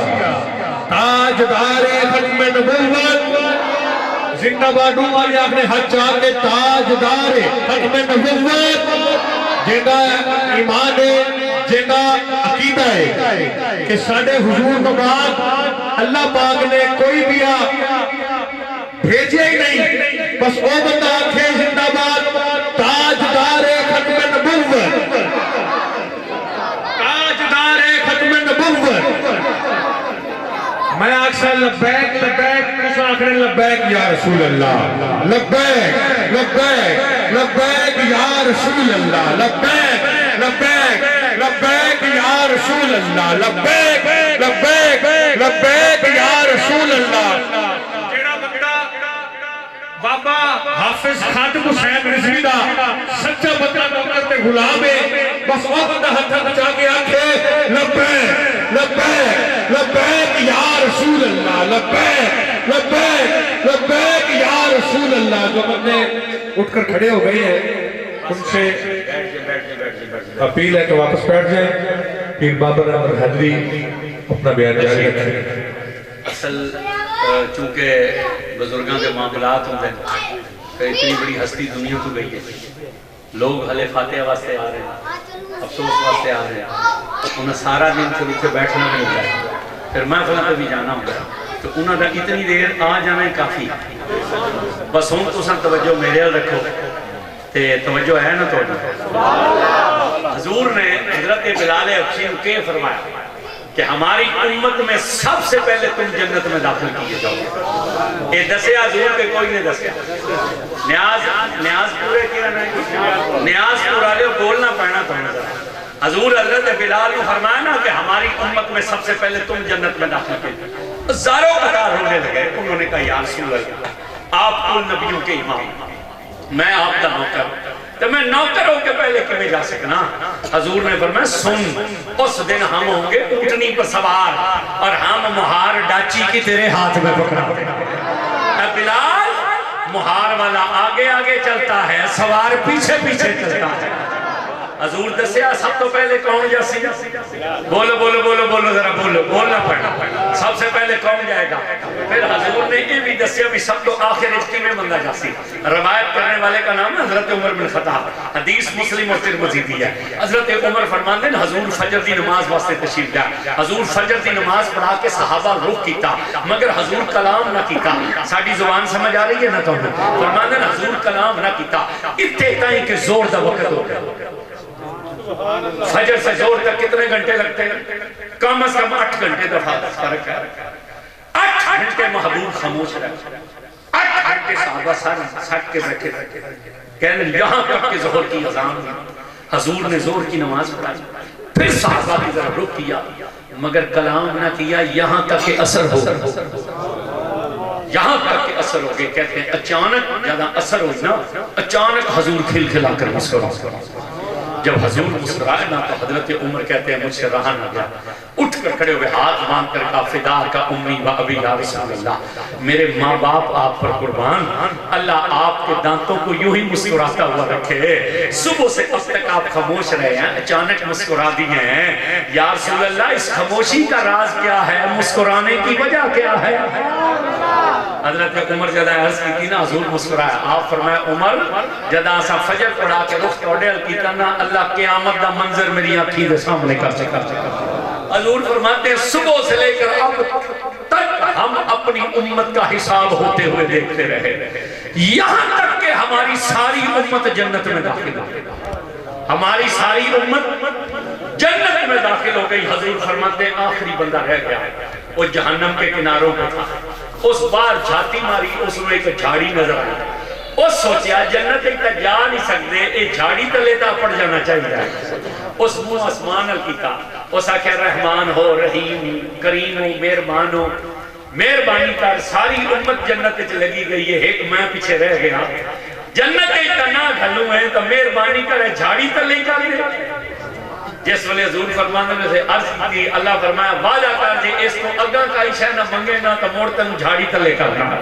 تاجدار ختم نبوت، زندہ بادوں والی آخر حق چاہتے تاج تاجدار ختم نبوت جندا ایمان ہے جندا عقیدہ ہے کہ ساڈے حضور تو بعد اللہ پاک نے کوئی بھی بھیجے ہی نہیں، بس وہ بندہ آکھے زندہ باد تاجدار ختم نبوت، تاجدار ختم نبوت۔ میں آکھسا لبیک لبیک، اس آخر لبیک یا رسول اللہ، لبیک لبیک لبیک یا رسول اللہ، لبیک لبیک لبیک یا رسول اللہ، لبیک لبیک لبیک یا رسول اللہ۔ بابا حافظ خادم حسین رضوی دا سچا بندہ نوکر تے غلام ہے، بس وہ بندہ ہتھ بچا کے آکھے لبیک لبیک لبیک یا رسول اللہ، لبیک لبیک لبیک یا رسول اللہ۔ جو بندے اٹھ کر کھڑے ہو گئے ہیں ان سے اپیل ہے کہ واپس بیٹھ جائیں۔ پیر بابر احمد حیدری اپنا بیان جاری رکھیں۔ اصل چونکہ بزرگاں کے معاملات ہوتے ہیں کہ اتنی بڑی ہستی دنیا تو گئی ہے، لوگ حلے فاتحہ واسطے آ رہے ہیں، افسوس واسطے آ رہے ہیں، انہیں سارا دن پھر اتنے بیٹھنا بھی ہوتا ہے، پھر محفلوں پہ بھی جانا ہوتا ہے، تو انہوں نے اتنی دیر آ جانا ہی کافی۔ بس ہوں تساں توجہ میرے حال رکھو تے توجہ ہے نا تو حضور نے حضرت بلال حبشی کے فرمایا کہ ہماری امت میں سب سے پہلے تم جنت میں داخل کیے جاؤ۔ یہ دسیا حضور کے کوئی نہیں دسیا، نیاز پورے کیا نہیں، نیاز پورا لے بولنا پڑنا تو نظر۔ حضور حضرت بلال نے فرمایا نا کہ ہماری امت میں سب سے پہلے تم جنت میں داخل کیے۔ ہزاروں قطار ہونے لگے، انہوں نے کہا یا رسول اللہ آپ کل نبیوں کے امام، میں آپ کا نوکر، تو میں نوکر ہو کے پہلے کیوں جا سکنا؟ حضور نے فرمایا سن، اس دن ہم ہوں گے اونٹنی پر سوار اور ہم مہار ڈاچی کی تیرے ہاتھ میں پکڑا دیں۔ بلال مہار والا آگے آگے چلتا ہے، سوار پیچھے پیچھے چلتا ہے۔ حضور دسیا سب تو پہلے کون جاسی؟ بولو بولو بولو بولو ذرا بولو، بولنا پڑنا، سب سے پہلے کون جائے گا؟ پھر حضور نے یہ بھی دسیا بھی سب تو آخر اس میں بندہ جاسی۔ روایت کرنے والے کا نام ہے حضرت عمر بن خطاب، حدیث مسلم اور ترمذی دی ہے۔ حضرت عمر فرماتے ہیں حضور فجر دی نماز واسطے تشریف لائے، حضور فجر دی نماز پڑھا کے صحابہ رخ کیتا، مگر حضور کلام نہ کیتا۔ ساڈی زبان سمجھ آ رہی ہے نا؟ تو فرماتے ہیں حضور کلام نہ کیتا، اتنے تائیں کہ زور دا وقت ہو گیا۔ فجر سے زور تک کتنے گھنٹے لگتے ہیں؟ کم از کم 8 گھنٹے دفعہ فرق ہے۔ 8 گھنٹے محبوب خاموش رہے، 8 گھنٹے صحابہ سٹ کے بیٹھے کہنے یہاں تک کہ ظہر کی اذان ہوئی، حضور نے ظہر کی نماز پڑھائی، پھر صحابہ کی ذرا رخ کیا مگر کلام نہ کیا، یہاں تک کہ اثر ہو، یہاں تک کہ اثر ہو گئے۔ کہتے ہیں اچانک زیادہ اثر ہوئی نا، اچانک حضور کھل کھلا کر مسکرا۔ جب حضور مسکرائے نا تو حضرت عمر کہتے ہیں مجھ سے رہا نہ گیا، اٹھ کر کھڑے ہوئے ہاتھ باندھ کر کہا فدا کا امی و ابی یا رسول اللہ، میرے ماں باپ آپ پر قربان، اللہ آپ کے دانتوں کو یوں ہی مسکراتا ہوا رکھے۔ صبح سے اب تک آپ خاموش رہے ہیں، اچانک مسکرا دی ہیں، یا رسول اللہ اس خاموشی کا راز کیا ہے، مسکرانے کی وجہ کیا ہے؟ حضرت عمر جدہ عرض کی تھی نا حضور مسکرایا، آپ فرمایا عمر جدہ سا فجر پڑھا کے رخ توڑیل کی نا اللہ قیامت دا منظر میری آنکھی دے سامنے کر سکتا۔ حضور فرماتے ہیں صبح سے لے کر اب تک ہم اپنی امت کا حساب ہوتے ہوئے دیکھتے رہے، یہاں تک کہ ہماری ساری امت جنت میں داخل ہو گئی، ہماری ساری امت جنت میں داخل ہو گئی۔ حضور فرماتے ہیں آخری بندہ رہ گیا، وہ جہنم کے کناروں پہ تھا، اس بار جھاتی ماری، اس میں ایک جھاڑی نظر آئی، اس سوچیا جنت ایک تا جا نہیں سکتے، ایک جھاڑی تلے تا پڑ جانا چاہیے۔ اس منہ آسمان کیتا، اس آکھیا رحمان ہو، رحیم کریم ہو، مہربان ہو، مہربانی کر، ساری امت جنت چ لگی گئی ہے، ایک میں پیچھے رہ گیا، جنت ایک تا نہ گھلوں ہے تو مہربانی کر جھاڑی تلے کر دے۔ جس ویلے حضور فرمانے میں سے عرض کی اللہ فرمایا وعدہ کر جے اس کو اگاں کائی شے نہ منگے نہ تو موڑ تن جھاڑی تلے کرنا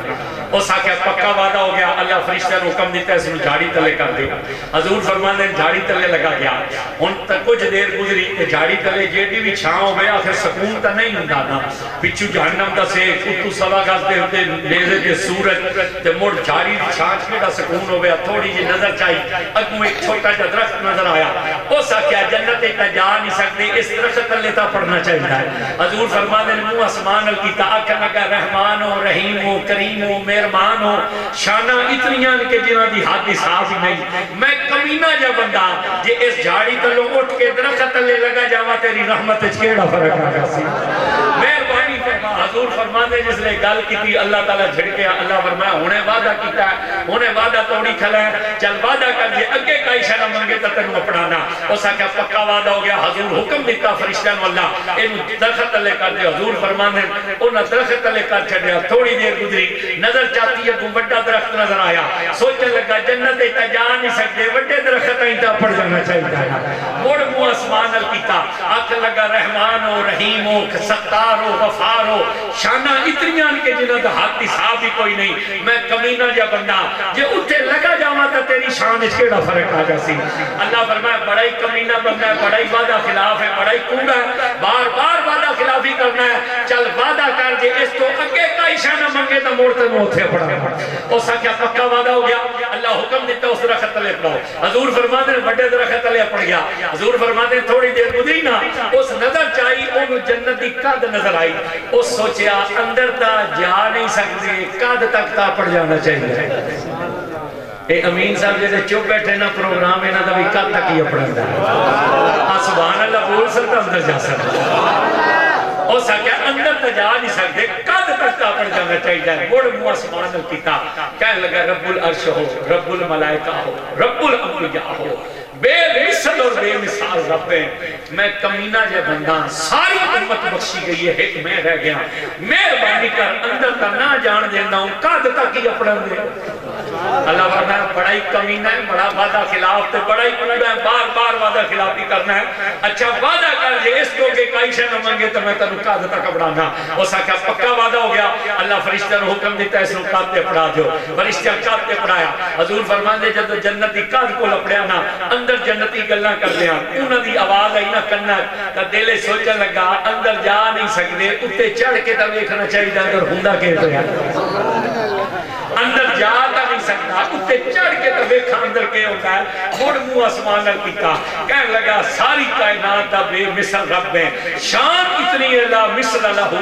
اس آکھیا پکا وعدہ ہو گیا اللہ فرشتہ نے حکم دیتا ہے اس نے جھاڑی تلے کر دے حضور فرمانے نے جھاڑی تلے لگا گیا ان تک کچھ دیر گزری کہ جھاڑی تلے جیڑی بھی چھاں ہو گیا پھر سکون تا نہیں ہوندا نا پچھو جہنم دا سے کتو سوا گزتے ہوتے نیزے دے سورج تے مڑ جھاڑی چھاں کیڑا سکون ہو گیا تھوڑی جی نظر چاہی اگوں ایک چھوٹا جا درخت نظر آیا اس آکھیا جنت تے جا نہیں سکتے اس درخت تلے تا پڑھنا چاہیے حضور فرمانے نے منہ اسمان کی آکھن لگا رحمان ہو رحیم ہو کریم ہو مہربان ہو شانہ اتنیاں کہ جنہاں دی حد حساب ہی نہیں میں کمینہ جا بندہ جے اس جھاڑی تلوں اٹھ کے درخت تلے لگا جاوا تیری رحمت کیڑا فرق آ سی مہربانی فرما حضور فرمانے جس نے گل کی تھی اللہ تعالیٰ جھڑکیا اللہ فرمایا انہیں وعدہ کیتا ہے انہیں وعدہ توڑی کھلا ہے چل وعدہ کر جے اگے کائی شے نہ منگے تے تینوں اپنانا اس آکھیا پکا وعدہ ہو گیا حضور حکم دیتا فرشتوں اللہ اینوں درخت تلے کر دے حضور فرمانے انہاں درخت تلے کر چھڈیا تھوڑی دیر گزری نظر چاہتی ہے کوئی بڑا درخت نظر آیا سوچنے لگا جنت تے جا نہیں سکتے بڑے درخت ہی تے پڑ جانا چاہیے مڑ منہ اسمان ال کیتا آکھ لگا رحمان ہو رحیم ہو ستار ہو غفار ہو شانہ اتنیاں کہ جنہاں دا حد حساب ہی کوئی نہیں میں کمینہ جا بندہ جے اٹھے لگا جاواں تے تیری شان وچ کیڑا فرق آ جاسی اللہ فرمایا بڑا ہی کمینہ بندہ ہے بڑا ہی وعدہ خلاف ہے بڑا ہی کوڑا ہے بار بار وعدہ خلافی کرنا ہے چل وعدہ کر جے اس تو اگے کائی شے نہ منگے تے موڑ تینوں اوتھے پڑا اس آکھیا پکا وعدہ ہو گیا اللہ حکم دیتا اس درخت تلے پڑاؤ حضور فرماتے ہیں بڑے درخت تلے پڑ گیا حضور فرماتے ہیں تھوڑی دیر گزری نا اس نظر چاہی انہوں جنت دی قد نظر آئی اس سوچیا اندر تا جا نہیں سکتے قد تک تا پڑ جانا چاہیے اے امین صاحب جیسے چپ بیٹھے نا پروگرام ہے نا دا بھی قد تک ہی اپڑا دا سبحان اللہ بول سکتا اندر جا سکتا اور سکیا اندر تجا نہیں سکتے قد تک تا پڑ جانا چاہیے مڑ منہ اسمان کیتا کہنے لگا رب العرش ہو رب الملائکہ ہو رب الانبیاء ہو بے مثل اور بے مثال رب ہے میں کمینہ جے بندہ ساری امت بخشی گئی ہے ایک میں رہ گیا مہربانی کر اندر تا نہ جان دینا ہوں قد تک ہی اپنا دے اللہ فرمایا بڑا ہی کمینہ ہے بڑا وعدہ خلاف تے بڑا ہی کوڑا ہے بار بار وعدہ خلافی کرنا ہے اچھا وعدہ کر جے اس کو کہ کائی شے نہ منگے تو میں تینوں قد تک اپڑانا اس آکھیا پکا وعدہ ہو گیا اللہ فرشتہ نے حکم دیتا ہے اس کو قد تے اپڑا دیو فرشتہ قد تے اپڑایا حضور فرماندے جب جنت دی قد کو اپڑیا نا اندر جنتی گلاں کر دیا انہاں دی آواز آئی نہ کرنا تے دل سوچن لگا اندر جا نہیں سکدے اوتے چڑھ کے تے ویکھنا چاہیے اندر ہوندا کی پیا اندر جا نہیں سکتا اوتے چڑھ کے تے ویکھا اندر کے ہوتا ہے مڑ منہ اسمان نال کیتا کہنے لگا ساری کائنات دا بے مثل رب ہے شان اتنی ہے لا مثل لہو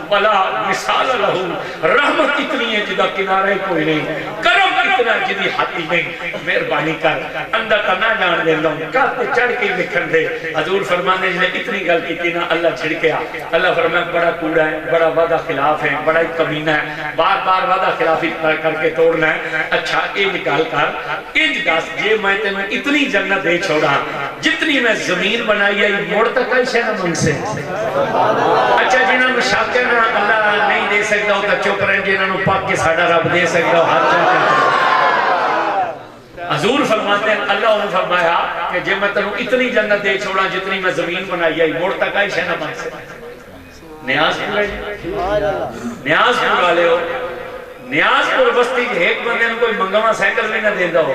ولا مثال لہو رحمت اتنی ہے جدا کنارہ کوئی نہیں کرم اتنا جدی حد نہیں مہربانی کر اندر تا نہ جان دے لوں کہتے چڑھ کے لکھن دے حضور فرمانے نے اتنی گل کی نا اللہ چھڑکیا اللہ فرمایا بڑا کوڑا ہے بڑا وعدہ خلاف ہے بڑا ہی کمینہ ہے بار بار وعدہ خلافی کر کے توڑنا ہے اچھا اے نکال کر انج دس جے میں تینوں اتنی جنت دے چھوڑا جتنی میں زمین بنائی ہے موڑ تک کئی شے نہ منگ سے اچھا جنہاں نو شک ہے نا اللہ نہیں دے سکتا ہوتا چپ رہے جنہاں نو پاک کے ساڑا رب دے سکتا ہو ہاتھ چاہتے حضور فرماتے ہیں اللہ انہوں فرمایا کہ جے میں تینوں اتنی جنت دے چھوڑا جتنی میں زمین بنائی ہے موڑ تک کئی شے نہ منگ سے نیاز پورا لے ہو نیاز پور بستی ایک بندے نے کوئی منگوا سائیکل بھی نہ دیندہ ہو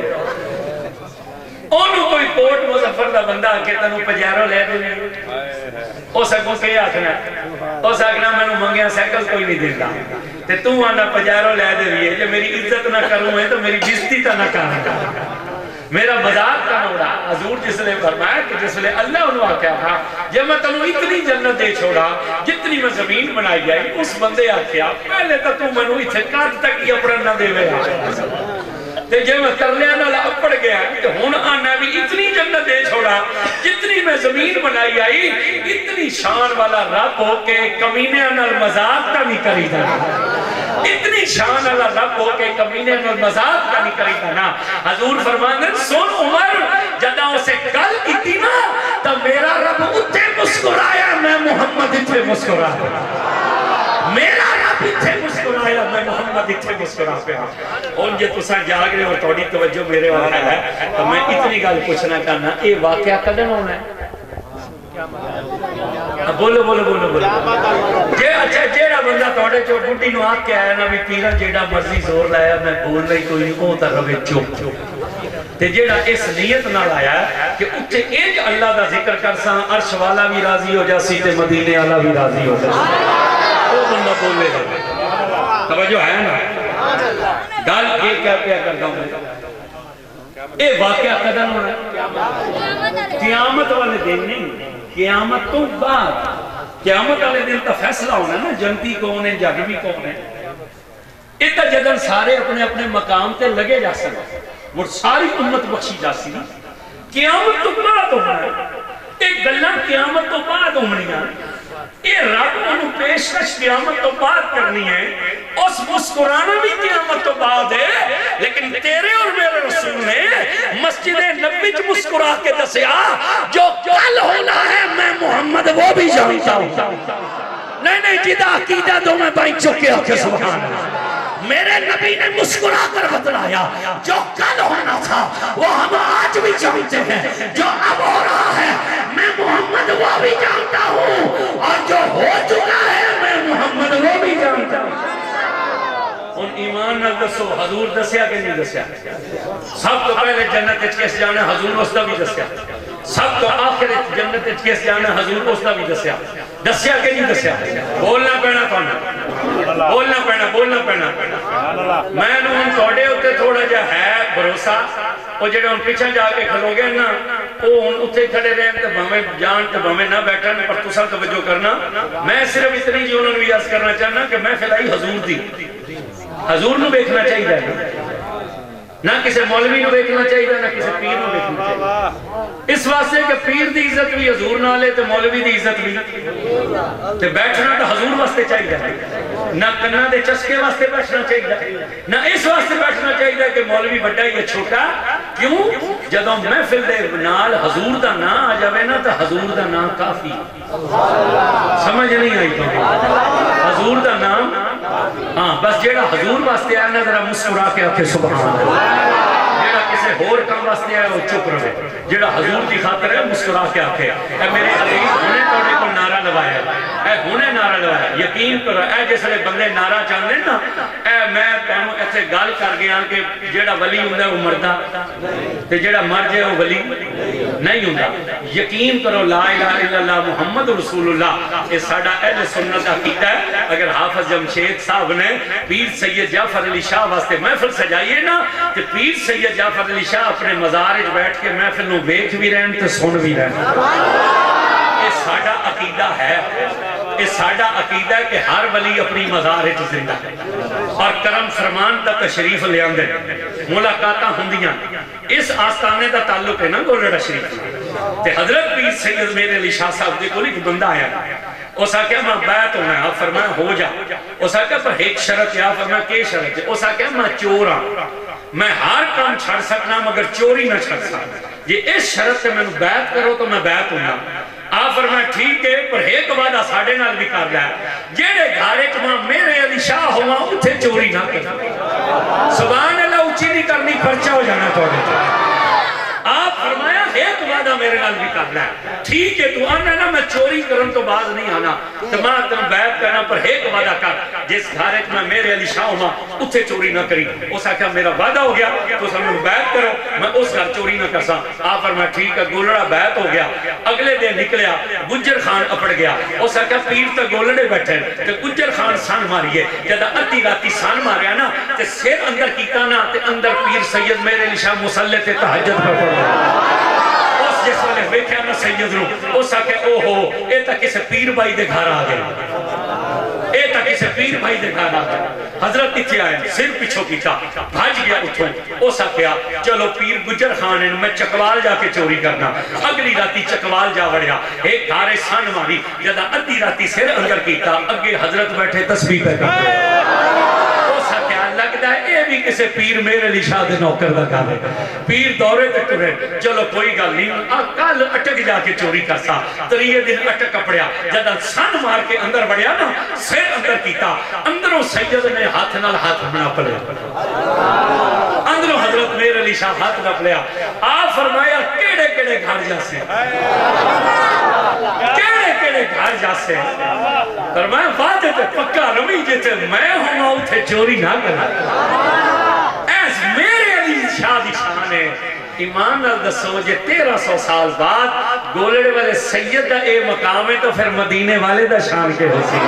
انہوں کوئی کوٹ مظفر دا بندہ کہ تنوں پجارو لے دے او سکوں کئی آکھنا او سکنا میں نے منگیا سائیکل کوئی نہیں دیندہ تے تو آنا پجارو لے دے بھی ہے جو میری عزت نہ کروں ہے تو میری بزتی تا نہ کرنا میرا مذاق کا نوڑا حضور جس نے فرمایا کہ جس نے اللہ انہوں آکھیا تھا جب میں تنوں اتنی جنت دے چھوڑا جتنی میں زمین بنائی جائی اس بندے آکھیا پہلے تو میں نے اتھے قد تک یہ اپنا نہ دے ہوئے تے جب میں ترلیاں نال اپڑ گیا کہ ہون آنا بھی اتنی جنت دے چھوڑا جتنی میں زمین بنائی آئی اتنی شان والا رب ہو کے کمینے نال مذاق کا نہیں کری دا اتنی شان والا رب ہو کے کمینے نال مذاق کا نہیں کری دا نا حضور فرماندے سن عمر جدا اسے گل کیتی نا تو میرا رب اتھے مسکرایا میں محمد اتھے مسکرایا میرا رب اتھے مسکرایا میں محمد اتھے مسکرا پیا اور جے تساں جاگ رہے ہو توڑی توجہ میرے والا ہے تو میں اتنی گل پوچھنا کرنا اے واقعہ کدن ہونا ہے بولو بولو بولو بولو جے اچھا جیڑا بندہ توڑے چو بڑی نو آگ کے آیا نا بھی پیرا جیڑا مرضی زور لایا میں بول رہی کوئی نہیں کو تا روے چوک تے جیڑا اس نیت نہ لایا کہ اچھے ایک اللہ دا ذکر کرساں عرش والا بھی راضی ہو جاسی تے مدینے والا بھی راضی ہو جاسی وہ بندہ بولے گا توجہ ہے نا گال یہ کیا کیا کرتا ہوں اے واقعہ قدر ہونا ہے قیامت والے دن نہیں قیامت تو بعد قیامت والے دن کا فیصلہ ہونا ہے نا جنتی کون ہے جہنمی کون ہے اتنا جدن سارے اپنے اپنے مقام تے لگے جا سکتے وہ ساری امت بخشی جا سی قیامت تو بعد ہونا ہے ایک گلہ قیامت تو بعد ہونی ہے یہ رب انہوں پیشکش قیامت تو بعد کرنی ہے اس مسکرانا بھی قیامت تو بعد ہے لیکن تیرے اور میرے رسول نے مسجد نبی چ مسکرا کے دسیا جو کل ہونا ہے میں محمد وہ بھی جانتا ہوں نہیں جدہ عقیدہ دو میں بھائی چکے آکے سبحان اللہ میرے نبی نے مسکرا کر بتلایا جو کل ہونا تھا وہ ہم آج بھی جانتے ہیں جو اب ہو رہا ہے میں محمد وہ بھی جانتا ہوں اور جو ہو چکا ہے میں محمد وہ بھی جانتا ہوں ان ایمان نہ دسو حضور دسیا کہ نہیں دسیا سب تو پہلے جنت کیس جانا حضور اس دا بھی دسیا سب تو آخر جنت کیس جانا حضور اس دا بھی دسیا دسیا کہ نہیں دسیا بولنا پینا پانا بولنا پینا میں نے ان توڑے ہوتے تھوڑا جا ہے بھروسہ وہ جڑے ان پیچھے جا کے کھلو گے نا وہ ان اتھے کھڑے رہے تو بھامیں جان تو بھامیں نہ بیٹھن پر تو سب توجہ کرنا میں صرف اتنی جی انہوں نے بھی عرض کرنا چاہنا کہ میں فلائی حضور دی حضور نو بیکھنا چاہیے نہ کسی مولوی نو بیکھنا چاہیے نہ کسی پیر نو بیکھنا چاہیے اس واسطے کہ پیر دی عزت بھی حضور نہ لے تو مولوی دی عزت بھی تو بیٹھنا تو حضور واسطے چاہیے نہ کنہ دے چسکے واسطے بیٹھنا چاہیے نہ اس واسطے بیٹھنا چاہیے کہ مولوی بڑا یا چھوٹا کیوں جدوں محفل دے نال حضور دا نا آ جاوے نا تو حضور دا نا کافی سمجھ نہیں آئی تو حضور دا نام ہاں بس جیڑا حضور واسطے آیا نا ذرا مسکرا کے آکے سبحان اللہ جیڑا کسی اور کام واسطے آیا وہ چپ رہے جیڑا حضور کی خاطر ہے مسکرا کے آکے اے میرے عزیز ہونے توڑے کو نعرہ لگایا اے ہونے نعرہ لگایا یقین کرو اے جس لئے بندے نعرہ چاہتے ہیں نا اے میں کہوں ایسے گال کر گیا کہ جیڑا ولی ہوندہ ہے وہ مردہ تے جیڑا مر جائے وہ ولی نہیں ہوندہ یقین کرو لا الہ الا اللہ محمد رسول اللہ یہ ساڑھا اہل سنت عقیدہ ہے اگر حافظ جمشید صاحب نے پیر سید جعفر علی شاہ واسطے محفل سجائیے نا کہ پیر سید جعفر علی شاہ اپنے مزارج بیٹھ کے محفل نو بیٹھ بھی رہن تے سن بھی رہن یہ ساڑھا عقیدہ ہے یہ ساڑھا عقیدہ ہے کہ ہر ولی اپنی مزارج زندہ ہے اور کرم فرمان دا تشریف لے آندے ملاقاتہ ہندیاں اس آستانے دا تعلق ہے نا گولڑا شریف تے حضرت پیر سید میرے علی شاہ صاحب دے کو ایک بندہ آیا اس آکے میں بیعت ہونا ہے آپ فرمایا ہو جا اس آکے پر ایک شرط ہے آپ فرمایا کہ شرط ہے اس آکے میں چورا میں ہر کام چھڑ سکنا مگر چوری نہ چھڑ سکنا یہ اس شرط سے میں نے بیعت کرو تو میں بیعت ہونا آپ فرمایا ٹھیک ہے پر ایک وعدہ ساڑھے نال بھی کر لیا جیڑے گھارے کماں میرے علی شاہ ہوا اتھے چوری نہ کرنا سبحان اللہ اچھی نہیں کرنی پرچہ ہو جانا توڑے آپ فرمایا ایک وعدہ میرے نال بھی کرنا ہے ٹھیک ہے تو آنا نا میں چوری کرن تو باز نہیں آنا تو میں تم بیعت کرنا پر ایک وعدہ کر جس گھارے میں میرے علی شاہ ہوا اتھے چوری نہ کری اس آکھا میرا وعدہ ہو گیا تو سمجھو بیعت کرو میں اس گھر چوری نہ کرسا آپ فرمایا ٹھیک ہے گولڑا بیعت ہو گیا اگلے دن نکلیا گجر خان اپڑ گیا اس آکھا پیر تا گولڑے بیٹھے کہ گجر خان سان ماریے جدہ ادھی راتی سان ماریا نا تے سیر اندر کیتا نا تے اندر پیر سید میرے علی شاہ مسلح تے تحجد پر پڑھ اس جس والے بیٹھے نا سید رو اس آکھے او ہو اے تا کسے پیر بھائی دے گھر آ گئے اے تا کسے پیر بھائی دے گھر آ گئے حضرت تیتھی آئے سر پیچھو کیتا بھاج گیا اتھوں اس آکھے چلو پیر گجر خان میں چکوال جا کے چوری کرنا اگلی راتی چکوال جا وڑیا ایک گھارے سان ماری جدہ ادھی راتی سر اندر کیتا اگے حضرت بیٹھے تسبیح پہ کرتے لگتا ہے یہ بھی کسے پیر میرے علی شاہ دے نوکر دا کام ہے پیر دورے تے ٹرے چلو کوئی گل نہیں کل اٹک جا کے چوری کرسا تریے دن اٹک اپڑیا جدہ سن مار کے اندر بڑھیا نا سیر اندر کیتا اندروں سید نے ہاتھ نال ہاتھ بنا پڑیا اندروں حضرت میرے علی شاہ ہاتھ نہ پڑیا آپ فرمایا کیڑے کیڑے گھر جا سے کیڑے کیڑے گھر جاسے فرمایا وعدے تے پکا رمی جیتے میں ہوں اوتھے چوری نہ کرنا ایس میرے علی شاہ دی شان ہے ایمان نال دسو جے 1300 سال بعد گولڑے والے سید دا اے مقام ہے تو پھر مدینے والے دا شان کے ہو سی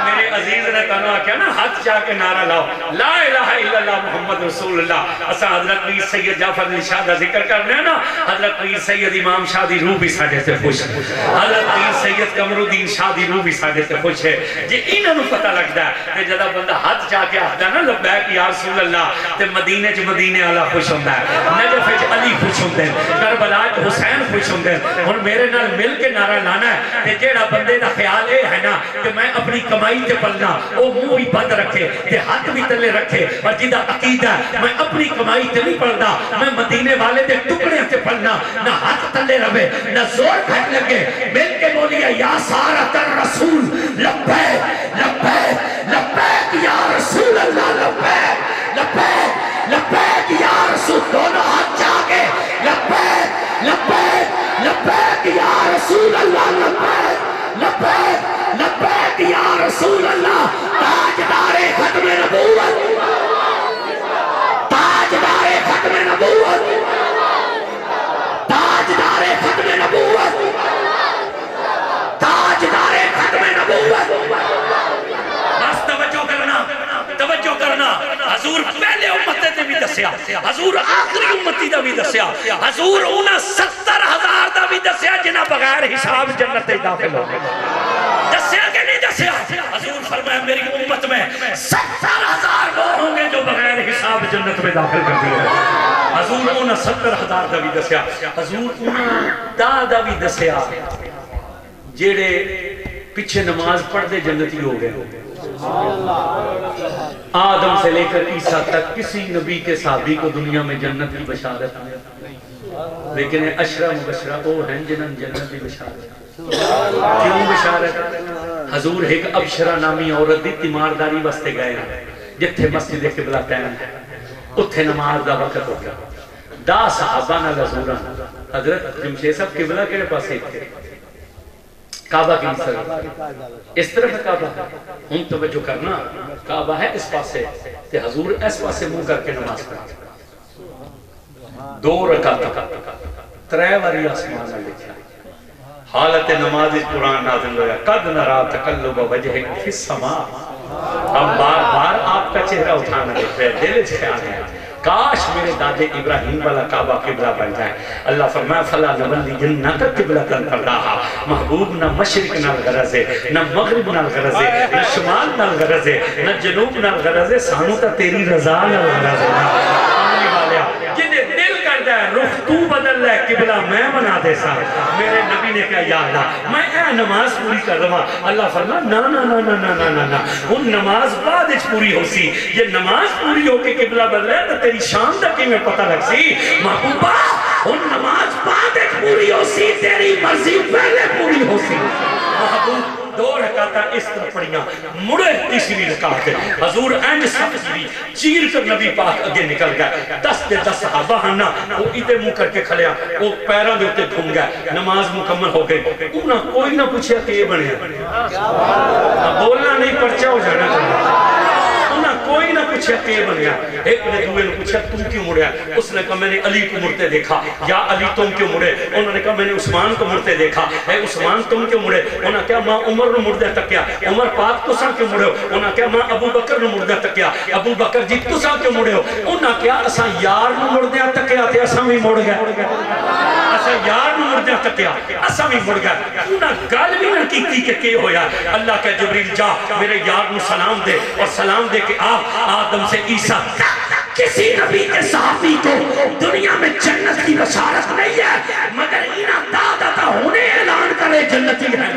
میرے عزیز نے کہنا کیا نا ہاتھ جا کے نعرہ لاؤ لا الہ الا اللہ محمد رسول اللہ اسا حضرت پیر سید جعفر علی شاہ دا ذکر کرنے ہیں نا حضرت پیر سید امام شاہ دی روح بھی ساڑھے سے خوش ہے حضرت پیر سید قمرالدین شاہ دی روح بھی ساڑھے سے خوش ہے جی انہوں پتہ لگتا ہے کہ جدہ بندہ ہاتھ جا کے آتا ہے نا لبیک یا رسول اللہ تے مدینے چ مدینے والا خوش ہوتا ہے نجف وچ علی خوش ہوتے ہیں کربلا چ حسین خوش ہوتے ہیں اور میرے نال مل کے نعرہ لانا ہے کہ جیڑا بندے دا خیال اے ہے نا کہ میں اپنی کمائی تے پلنا وہ منہ بھی بند رکھے تے ہاتھ بھی تلے رکھے اور جدہ عقیدہ میں اپنی کمائی تے نہیں پڑھدا میں مدینے والے دے ٹکڑے تے پڑھنا نہ ہاتھ تلے رہے نہ زور پھٹ لگے مل کے بولیا یا سارت الرسول لبیک لبیک لبیک یا رسول اللہ لبیک لبیک لبیک یا رسول دونوں ہاتھ جاگے لبیک لبیک لبیک یا رسول اللہ لبیک لبیک لبیک یا رسول اللہ تاجدار ختم نبوت تاجدار ختم نبوت تاجدار ختم نبوت تاجدار ختم نبوت بس توجہ کرنا حضور پہلے امتے تے بھی دسیا حضور آخری امتی دا بھی دسیا حضور انہا 70,000 دا بھی دسیا جنہ بغیر حساب جنت داخل ہو گئے دسیا کہ نہیں دسیا حضور فرمایا میری امت میں 70,000 وہ ہوں گے جو بغیر حساب جنت میں داخل کر دیے حضور انہا 70,000 دا بھی دسیا حضور انہا دا بھی دسیا جیڑے پیچھے نماز پڑھ دے جنتی ہو گئے آدم سے لے کر عیسیٰ تک کسی نبی کے صحابی کو دنیا میں جنت کی بشارت نہیں لیکن اشرا مبشرہ وہ ہیں جنہاں جنت کی بشارت کیوں بشارت حضور ایک ابشرہ نامی عورت دی تیمارداری واسطے گئے ہیں جتھے مسجد قبلہ قائم ہے اتھے نماز دا وقت ہو گیا دا صحابہ نہ حضوراں حضرت جمشید صاحب قبلہ کے پاس تھے کعبہ کی طرف اس طرف کعبہ ہے ہم توجہ کرنا کعبہ ہے اس پاسے تے حضور اس پاسے منہ کر کے نماز پڑھا 2 رکعت 3 واری آسمان میں لکھا حالت نماز قرآن نازل ہوا قد نرا تقلب وجہک فی السماء اب بار بار آپ کا چہرہ اٹھانا دیکھ رہے دل سے خیال ہے کاش میرے دادے ابراہیم والا کعبہ قبلہ بن جائے اللہ فرمایا فلا نولی جنت قبلۃ ترضاھا محبوب نہ مشرق نال غرض ہے نہ مغرب نال غرض ہے نہ شمال نال غرض ہے نہ جنوب نال غرض ہے سانو تا تیری رضا نال غرض ہے جنہیں دل کرتا ہے رخ تو بدل لے قبلہ میں بنا دے سا میرے نبی نے کہا یا اللہ میں اے نماز پوری کر رہا اللہ فرمایا نا نا نا نا نا نا نا نا ان نماز بعد اچ پوری ہو سی یہ نماز پوری ہو کے قبلہ بدلے تو تیری شان تک میں پتہ لگ سی محبوبہ ان نماز بعد اچ پوری ہو سی تیری مرضی پہلے پوری ہو سی محبوب 2 رکعتاں اس طرح پڑھیاں مڑے تیسری رکعت حضور اینڈ سب جی چیر کر نبی پاک اگے نکل گئے 10 صحابہ ہننا وہ ادھے منہ کر کے کھلیا وہ پیروں دے اوپر گھوم گئے نماز مکمل ہو گئی انہاں کوئی نہ پوچھا کہ یہ بنے بولنا نہیں پرچہ ہو جانا چاہیے کوئی نہ پوچھا کہ یہ بن گیا ایک نے دوئے نے پوچھا تم کیوں مڑیا اس نے کہا میں نے علی کو مڑتے دیکھا یا علی تم کیوں مڑے انہوں نے کہا میں نے عثمان کو مڑتے دیکھا اے عثمان تم کیوں مڑے انہوں نے کہا ماں عمر نے مڑتے تکیا عمر پاک تو ساں کیوں مڑے ہو انہوں نے کہا ماں ابو بکر نے مڑتے تکیا ابو بکر جی تو ساں کیوں مڑے ہو انہوں نے کہا اساں یار نے مڑتے تکیا تھے اساں بھی مڑ گئے اساں یار نے مڑتے تکیا اساں بھی مڑ گئے انہوں نے گل بھی نہ کی کہ ہویا اللہ کہ جبریل جا میرے یار نے سلام دے اور سلام دے کہ آدم سے عیسیٰ کسی نبی کے صحابی کو دنیا میں جنت کی بشارت نہیں ہے مگر انہاں دادا ہونے اعلان کرے جنتی ہے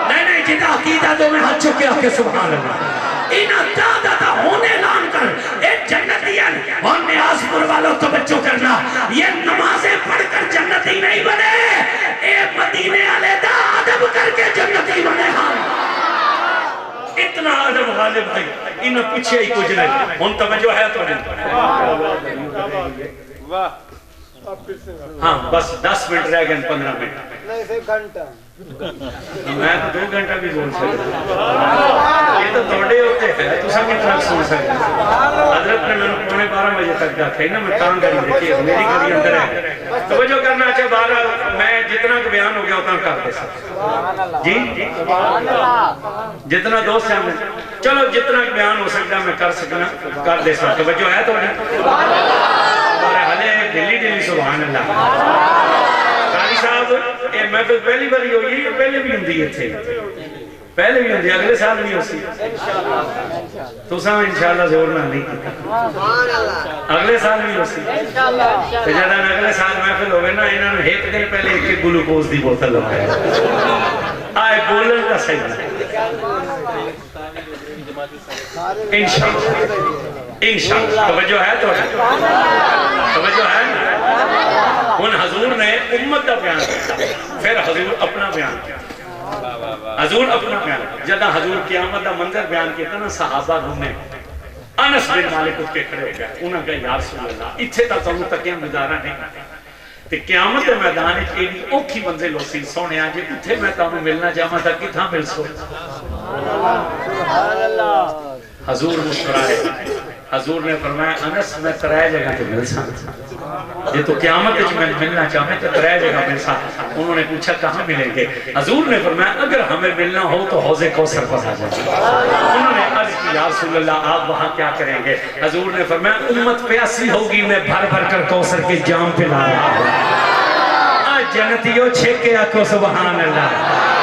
نہیں جدا عقیدہ دو میں ہاتھ چکے آکے سبحان اللہ انہاں دادا ہونے اعلان کر اے جنتی ہے اور نیاز پر والوں توجہ کرنا یہ نمازیں پڑھ کر جنتی نہیں بنے اے مدینے والے دا ادب کر کے جنتی بنے ہاں اتنا عدم غالب ہے انہوں پیچھے ہی کچھ نہیں ان توجہ ہے تو نہیں ہاں بس 10 منٹ رہ گئے 15 منٹ نہیں سے گھنٹہ میں 2 گھنٹہ بھی بول سکتا یہ تو توڑے ہوتے ہیں تو سب کتنا سن سکتے حضرت نے میں نے 12 بجے تک جاتا ہے نا میں کام کری دیکھیے میری گھڑی اندر ہے توجہ کرنا اچھا 12 میں جتنا کہ بیان ہو گیا اتنا کر دے سکتا جی جتنا دوست ہیں چلو جتنا کہ بیان ہو سکتا میں کر سکنا کر دے سکتا توجہ ہے توڑے حلے ڈلی سبحان اللہ قاری صاحب یہ میں پہلی باری ہوئی ہے یہ پہلے بھی ہوں تھے پہلے بھی ہوں اگلے سال بھی ہو سی تو ساں انشاءاللہ زور نہ نہیں کیتا اگلے سال بھی ہو سی تو جدہ اگلے سال محفل ہوئے نا انہوں نے ایک دن پہلے ایک گلوکوز دی بوتل لگایا آئے بولن کا صحیح انشاءاللہ توجہ ہے توجہ ہے ان حضور نے امت کا بیان کیا پھر حضور اپنا بیان کیا حضور اپنا بیان جدہ حضور قیامت کا منظر بیان کیا تھا نا صحابہ گھومنے انس بن مالک اٹھ کے کھڑے ہو گیا انہوں نے کہا یا رسول اللہ اتھے تا تمہیں تکیاں گزارا نہیں تے قیامت کے میدان ایک اوکھی منزل ہو سی سونے آجے اتھے میں تمہیں ملنا چاہتا تھا کتھاں مل سو حضور مسکرائے حضور نے فرمایا انس میں ترائے جگہ تو مل سکتا یہ تو قیامت میں ملنا چاہتے تو ترائے جگہ مل سکتا انہوں نے پوچھا کہاں ملیں گے حضور نے فرمایا اگر ہمیں ملنا ہو تو حوض کوثر پر آ جائیں انہوں نے عرض کی یا رسول اللہ آپ وہاں کیا کریں گے حضور نے فرمایا امت پیاسی ہوگی میں بھر بھر کر کوثر کے جام پلا رہا ہوں آج جنتیوں چھکے آکھو سبحان اللہ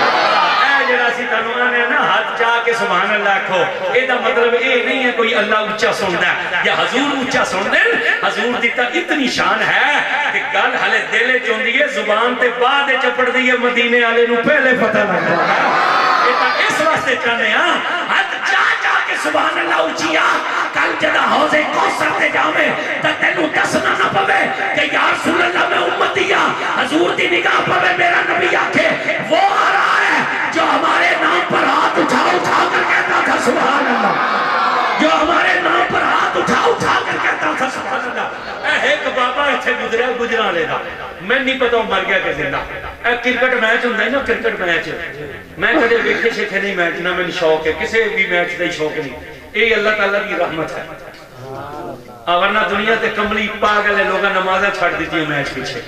جراسی تنوانے نا ہاتھ چاہ کے سبحان اللہ کھو ایدہ مطلب اے نہیں ہے کوئی اللہ اچھا سننا ہے یا حضور اچھا سننا ہے حضور دیتا اتنی شان ہے کہ گل حلے دلے چون دیئے زبان تے بعد چپڑ دیئے مدینے آلے نو پہلے پتہ لگتا ہے ایتا اس واسطے چاہنے ہاں ہاتھ چاہ کے سبحان اللہ اچھیا کل جدہ حوض کوثر تے جاوے تا تینو دسنا نہ پوے کہ یا رسول اللہ میں امتیا حضور دی نگاہ پوے میرا نبی آکھے وہ آ رہا ہے جو ہمارے نام پر ہاتھ اٹھا کر کہتا تھا سبحان اللہ جو ہمارے نام پر ہاتھ اٹھا کر کہتا تھا سبحان اللہ اے ایک بابا ایتھے گزرا لے دا میں نہیں پتا مر گیا کہ زندہ اے کرکٹ میچ ہوں نا کرکٹ میچ میں کدے ویکھے شیکھے نہیں میچ نہ میں شوق ہے کسی بھی میچ دا شوق نہیں اے اللہ تعالیٰ کی رحمت ہے ورنہ دنیا تے کملی پاگل ہے لوگاں نمازہ چھڑ دیتی ہیں میچ پیچھے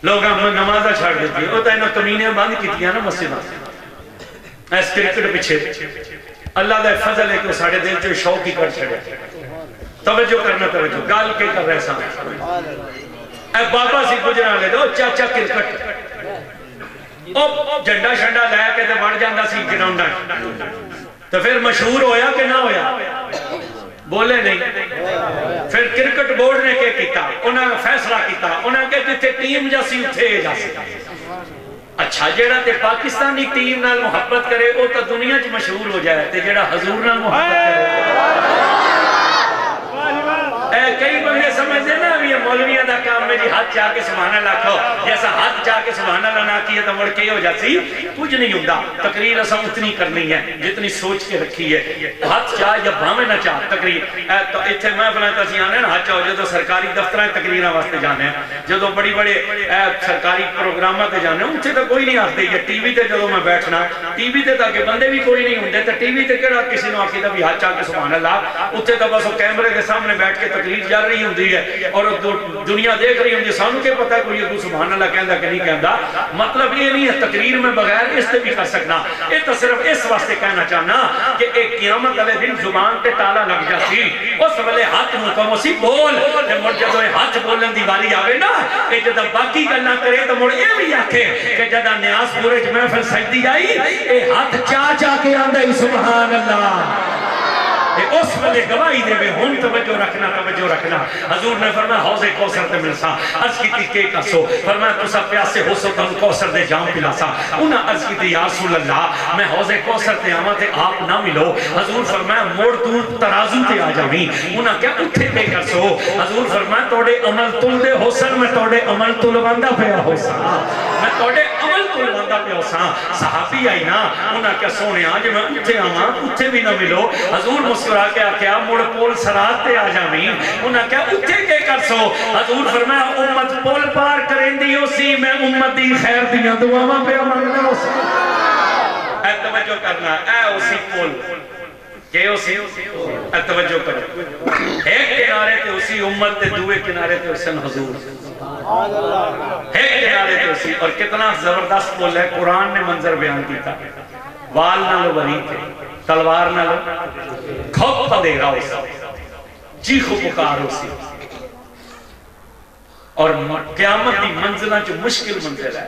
لوگاں نمازہ چھڑ دیتی ہیں ہوتا ہے نا کمینے باندھ کی دیا نا مسجد ایس کرکٹ پیچھے اللہ دا فضل ہے کہ وہ ساڑھے دل جو شوق ہی کر چھڑے توجہ کرنا توجہ گال کے کر رہے سامنے اے بابا سی گجرا لے دو چاچا کرکٹ جنڈا شنڈا لے کے تے بڑھ جاندہ سی گراؤنڈا تو پھر مشہور ہویا کہ نہ ہویا بولے نہیں پھر کرکٹ بورڈ نے کیا کیتا انہوں نے فیصلہ کیتا انہوں نے کہا جتے ٹیم جاسی اتھے جاسی اچھا جیڑا تے پاکستانی ٹیم نال محبت کرے وہ تو دنیا چ مشہور ہو جائے تے جیڑا حضور نال محبت کرے کئی بندے سمجھتے نا یہ مولویہ دا کام میں جی ہاتھ چاہ کے سبحان اللہ کھو جیسا ہاتھ چاہ کے سبحان اللہ نہ کیا تو مڑ کے ہو جاتی کچھ نہیں ہوتا تقریر اسا اتنی کرنی ہے جتنی سوچ کے رکھی ہے ہاتھ چاہ یا بھامے نہ چاہ تقریر تو اتھے میں بناتا سی آنے نا ہاتھ چاہو جدو سرکاری دفترہ تقریرہ واسطے جانے ہیں جدو بڑی بڑے سرکاری پروگرامہ تے جانے ہیں اتھے تو کوئی نہیں آتے یہ ٹی وی تے جدو میں بیٹھنا ٹی وی تے تاکہ بندے بھی کوئی نہیں ہوندے تو ٹی وی تے کہڑا کسی نے آکی بھی ہاتھ چاہ کے سبحان اللہ اتھے تو بس وہ کیمرے کے سامنے بیٹھ کے تقریر جا رہی ہوندی ہے اور دنیا دیکھ رہی ہوندی سانو کے پتہ ہے کوئی یہ سبحان اللہ کہندہ کہ نہیں کہندہ مطلب یہ نہیں ہے تقریر میں بغیر اس سے بھی کر سکنا یہ تو صرف اس واسطے کہنا چاہنا کہ ایک قیامت علیہ دن زبان تے تالا لگ جاتی اس والے ہاتھ مکمو سی بول مڑ جدو ہاتھ بولن دی باری آوے نا کہ جدہ باقی گلنا کرے تو مڑ یہ بھی آکھے کہ جدہ نیاز پورے محفل سجدی آئی اے ہاتھ چاہ کے آندہ سبحان اللہ اس وقت گواہی دے بے ہون توجہ رکھنا حضور نے فرمایا حوض کوثر تے ملسا عرض کی تھی کے کسو فرمایا تسا پیاسے ہو سو تم کوثر دے جام پلاسا انہاں عرض کی تھی یا رسول اللہ میں حوض کوثر تے آما تے آپ نہ ملو حضور فرمایا موڑ تو ترازو تے آ جاویں انہاں کیا اٹھے پہ کرسو حضور فرمایا توڑے عمل تل دے حسن میں توڑے عمل تل بندہ پیا حسن میں توڑے عمل تل بندہ پیا حسن صحابی آئی نا انہاں کیا سونے آج میں اٹھے آما اٹھے بھی نہ ملو حضور مسکرا کے آکیا مڑ پول سرات تے آ جاویں انہاں کیا اٹھے کے کر سو حضور فرمایا امت پول پار کریں دی ہو سی میں امت دی خیر دیا دعاواں پہ مانگنا ہو سی اے توجہ کرنا اے اسی پول کہ اسی اے توجہ کرو ایک کنارے تے اسی امت تے دوے کنارے تے حسن حضور ایک کنارے تے اسی اور کتنا زبردست پول ہے قرآن نے منظر بیان کیتا وال نالو بری تھے تلوار نالو کھوپ دے رہا اسی چیخو پکار اسی اور قیامت دی منزلہ جو مشکل منزل ہے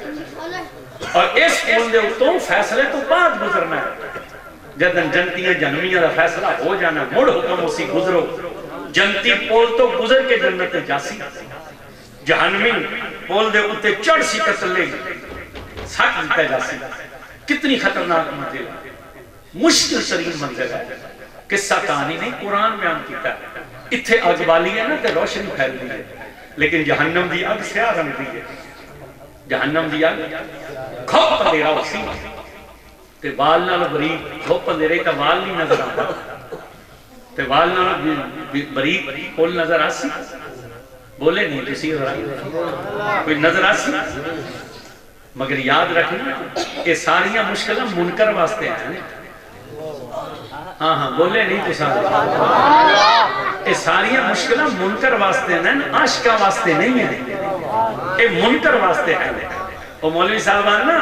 اور اس پول دے اتوں فیصلے تو بعد گزرنا ہے جدن جنتیاں جنمیاں دا فیصلہ ہو جانا مڑ حکم اسی گزرو جنتی پول تو گزر کے جنت جاسی جہنمی پول دے اتے چڑھ سی قتل لے ساتھ دیتا جاسی کتنی خطرناک منزل ہے مشکل ترین منزل ہے قصہ کہانی نہیں قرآن بیان کیتا ہے اتھے آگ والی ہے نا تے روشنی پھیل دی ہے لیکن جہنم دی آگ سیاہ رنگ دی ہے جہنم دی آگ کھوپ پندیرہ اسی تے وال نال بریک کھوپ پندیرے کا وال نہیں نظر آتا تے وال نال بریک پول نظر آسی بولے نہیں کسی کوئی نظر آسی مگر یاد رکھنا یہ ساریاں مشکلیں منکر واسطے ہیں ہاں ہاں بولے نہیں تو سارے یہ ساریاں مشکلیں منکر واسطے ہیں عاشقہ واسطے نہیں ہیں یہ منکر واسطے ہیں وہ مولوی صاحبان نا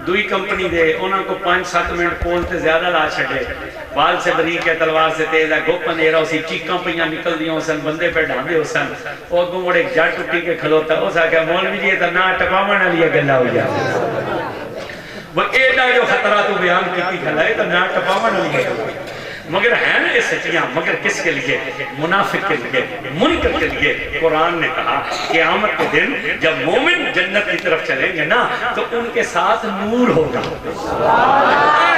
دوئی کمپنی دے انہوں کو 5-7 منٹ پول تے زیادہ لا چھڑے وال سے بریک ہے تلوار سے تیز ہے گوپن دے رہا اسی چیکاں پہیاں نکل دیوں سن بندے پہ ڈھاندے ہو سن اور گو مڑے جڑ ٹوٹی کے کھلوتا ہو سا کہ مولوی جی تا نا ٹپاوان علیہ گلہ ہو جائے وہ ایڈا جو خطرہ تو بیان کیتی کھلا ہے تا نا ٹپاوان علیہ گلہ مگر ہے نا یہ سچیاں مگر کس کے لیے منافق کے لیے منکر کے لیے قرآن نے کہا قیامت کے دن جب مومن جنت کی طرف چلیں گے نا تو ان کے ساتھ نور ہوگا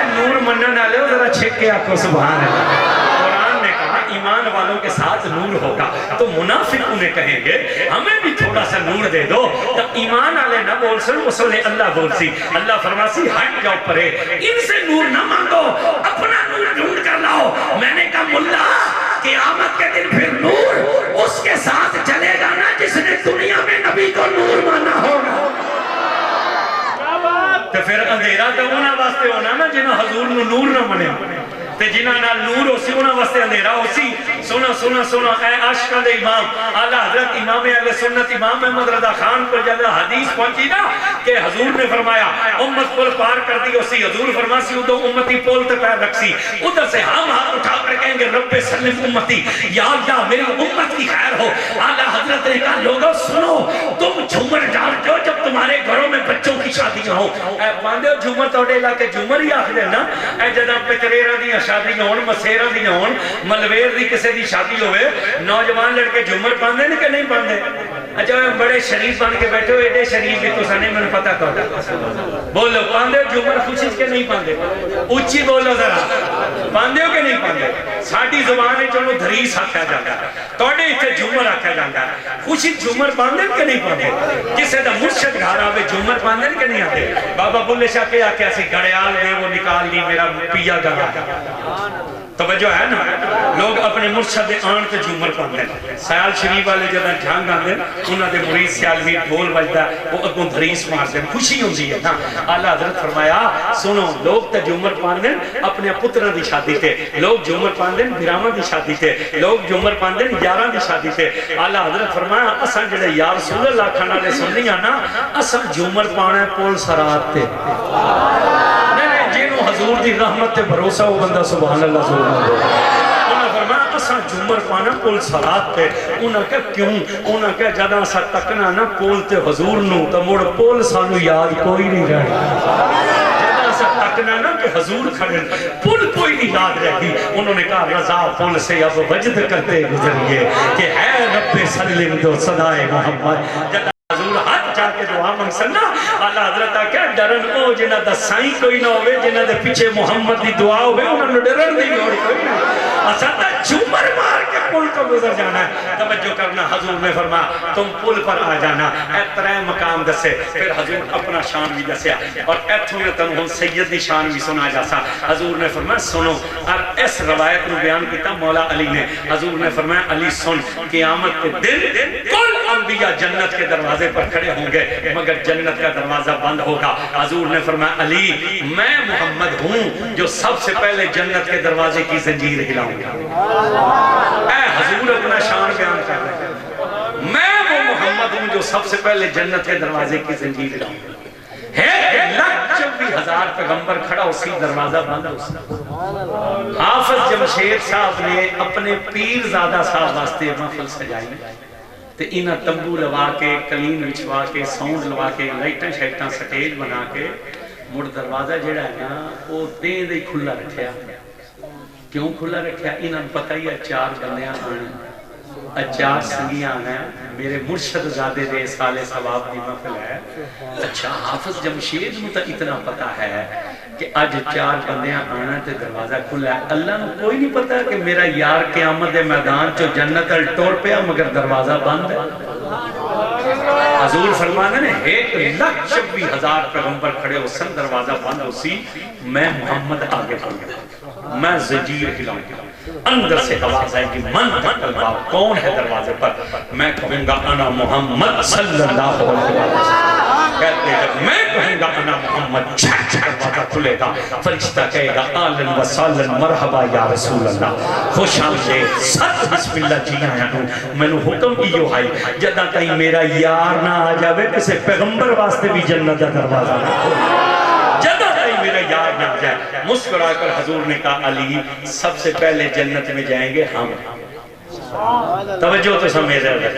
نور منن والے ہو ذرا چھک کے آپ کو سبحان اللہ قرآن نے کہا ایمان والوں کے ساتھ نور ہوگا تو منافق انہیں کہیں گے ہمیں بھی تھوڑا سا نور دے دو تو ایمان والے نہ بول سن وصل اللہ بول سی اللہ فرماسی ہٹ جاؤ پرے ان سے نور نہ مانگو اپنا نور ڈھونڈ کر لاؤ میں نے کہا ملا قیامت کے دن پھر نور اس کے ساتھ چلے گا نا جس نے دنیا میں نبی کو نور مانا ہوگا تو پھر اندھیرا تو انہاں واسطے ہونا نا جنہاں حضور نو نور نہ منے تے جنہاں نال نور ہو سی انہاں واسطے اندھیرا ہو سی سنا سنا سنا اے عاشقاں دے امام اعلیٰ حضرت امام اہل سنت امام احمد رضا خان کو جب حدیث پہنچی نا کہ حضور نے فرمایا امت پول پار کر دی ہو سی حضور فرماسی ادھو امتی پول تے پیر رکھ سی ادھر سے ہم ہاتھ اٹھا کر کہیں گے رب سلم امتی یا اللہ میری امت کی خیر ہو اعلیٰ حضرت نے کہا لوگوں سنو تم جھومر ڈالتے ہو جب تمہارے گھروں میں بچوں کی شادیاں ہو اے باندھے ہو جھومر توڑے علاقے جھومر ہی آخ دے نا اے جدہ پتریرہ دیا شادی ہون مسیرہ دی ہون ملویر دی کسے دی شادی ہوئے نوجوان لڑکے جھومر پاندے نہیں کہ نہیں پاندے اچھا بڑے شریف بن کے بیٹھے ہو ایڈے شریف بھی تو سنے میں پتہ کرتا بولو پاندے ہو جھومر خوشی کے نہیں پاندے اچھی بولو ذرا پاندے ہو کہ نہیں پاندے ساڑھی زبان ہے چلو دھریس آکھا جاتا توڑے اتھے جھومر آکھا جاتا خوشی جھومر پاندے کہ نہیں پاندے کسے دا مرشد گھر آوے جھومر پاندے کہ نہیں آتے بابا بلے شاہ کے آکھا سی گھڑیال دے وہ نکال لی میرا پیا گا توجہ ہے نا لوگ اپنے مرشد آن کے جھومر پاندے سیال شریف والے جدہ جھانگ آندے انہاں دے مرید سیالوی ڈھول بجدا وہ اگوں دھریس مارتے خوشی ہوندی ہے نا اعلیٰ حضرت فرمایا سنو لوگ تے جھومر پاندے اپنے پترہ دی شادی تے لوگ جھومر پاندے بیراواں دی شادی تے لوگ جھومر پاندے یاراں دی شادی تے اعلیٰ حضرت فرمایا اساں جڑے یا رسول اللہ کھانا دے سنیاں نا اساں جھومر پانا ہے پول سرات تے جنہوں حضور دی رحمت تے بھروسہ ہو بندہ سبحان اللہ سبحان اللہ انہاں فرمایا اساں جھومر پانا پول سرات تے انہاں کہا کیوں انہاں کہا جدہ اساں تکنا نا پول تے حضور نو تا مڑ پول سانو یاد کوئی نہیں رہا تکنا نا کہ حضور کھڑے پل کوئی نہیں یاد رہتی انہوں نے کہا رضا پل سے اب وجد کرتے گزریے کہ اے رب سلم دو صدائے محمد جب حضور ہاتھ چاہ کے دعا منگ سننا آلہ حضرت کیا ڈرن او جنہ دا سائیں کوئی نہ ہوئے جنہ دے پیچھے محمد دی دعا ہوئے انہوں نے ڈرن دی لوڑ کوئی نہ اساتہ چومر مار کے پل کو گزر جانا ہے توجہ کرنا حضور نے فرمایا تم پل پر آ جانا اے ترے مقام دسے پھر حضور اپنا شان بھی دسیا اور ایتھوں میں تنہوں سید دی شان بھی سنا جاسا حضور نے فرمایا سنو اور اس روایت نے بیان کیتا مولا علی نے حضور نے فرمایا علی سن قیامت کے دن کل انبیاء جنت کے دروازے پر کھڑے ہوں گے مگر جنت کا دروازہ بند ہوگا حضور نے فرمایا علی میں محمد ہوں جو سب سے پہلے جنت کے دروازے کی زنجیر ہلاؤں گا اے حضور اپنا شان بیان کر رہے ہیں میں وہ محمد ہوں جو سب سے پہلے جنت کے دروازے کی زنجیر ہلاؤں گا ہے لکھ 24,000 پیغمبر کھڑا اسی دروازہ بند اسی حافظ جمشید صاحب نے اپنے پیر زادہ صاحب واسطے محفل سجائی تے انہاں تمبو لوا کے کلین وچوا کے ساؤنڈ لوا کے لائٹاں شیٹاں سٹیج بنا کے مڑ دروازہ جڑا ہے نا وہ دیں دے کھلا رکھیا کیوں کھلا رکھیا انہاں پتہ ہی ہے 4 بندیاں آنے 4 سنگیاں آنے میرے مرشد زادے دے سالے ثواب دی محفل ہے اچھا حافظ جمشید مجھے اتنا پتا ہے کہ آج 4 بندیاں آنا تے دروازہ کھلا ہے اللہ نے کوئی نہیں پتا کہ میرا یار قیامت دے میدان چو جنت الٹور پیا مگر دروازہ بند ہے حضور فرمانے نے 1,26,000 پیغمبر کھڑے ہو سن دروازہ بند ہو سی میں محمد آگے پڑھ گیا میں زنجیر ہلاؤں گا اندر سے آواز آئے گی من الباب کون ہے دروازے پر میں کہوں گا انا محمد صلی اللہ علیہ وسلم کہتے ہیں میں کہوں گا انا محمد چھک دروازہ کھلے گا فرشتہ کہے گا آلن و سالن مرحبا یا رسول اللہ خوش آمدید ست بسم اللہ جی آیا ہوں میں نے حکم کیو آئی جدہ کہیں میرا یار نہ آ جاوے کسے پیغمبر واسطے بھی جنت کا دروازہ نہ جدہ کہیں میرا یار نہ آ جائے مسکرا کر حضور نے کہا علی سب سے پہلے جنت میں جائیں گے ہم توجہ تو سمجھ رہے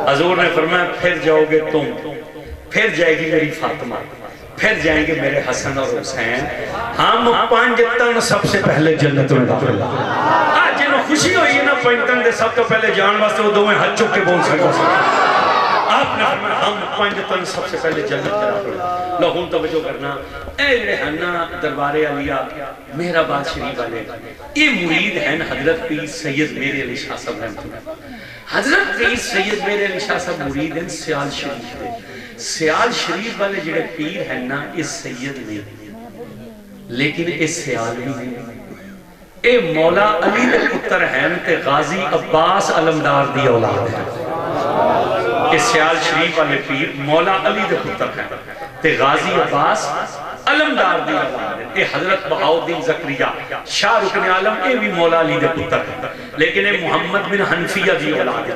حضور نے فرمایا پھر جاؤ گے تم پھر جائے گی میری فاطمہ پھر جائیں گے میرے حسن اور حسین ہم 5 تن سب سے پہلے جنت میں داخل آج جنہوں خوشی ہوئی ہے نا 5 تن دے سب تو پہلے جان واسطے وہ 2 ہاتھ چک کے بول سکتا آپ نے فرمایا ہم 5 تن سب سے پہلے جنت میں داخل لہون توجہ کرنا اے رہنا دربار علیہ میرا بات شریف والے یہ مرید ہیں حضرت پیر سید میرے علی شاہ صاحب رحمت اللہ حضرت پیر سید میرے علی شاہ صاحب مرید ہیں سیال شریف دے سیال شریف والے جڑے پیر ہیں نا اس سید نہیں لیکن اس سیال بھی نہیں اے مولا علی دے پتر ہیں تے غازی عباس علمدار دی اولاد ہے اس سیال شریف والے پیر مولا علی دے پتر ہیں تے غازی عباس علمدار دی اولاد ہے اے حضرت بہاؤدین زکریا شاہ رکن عالم اے بھی مولا علی دے پتر ہیں لیکن اے محمد بن حنفیہ دی اولاد ہے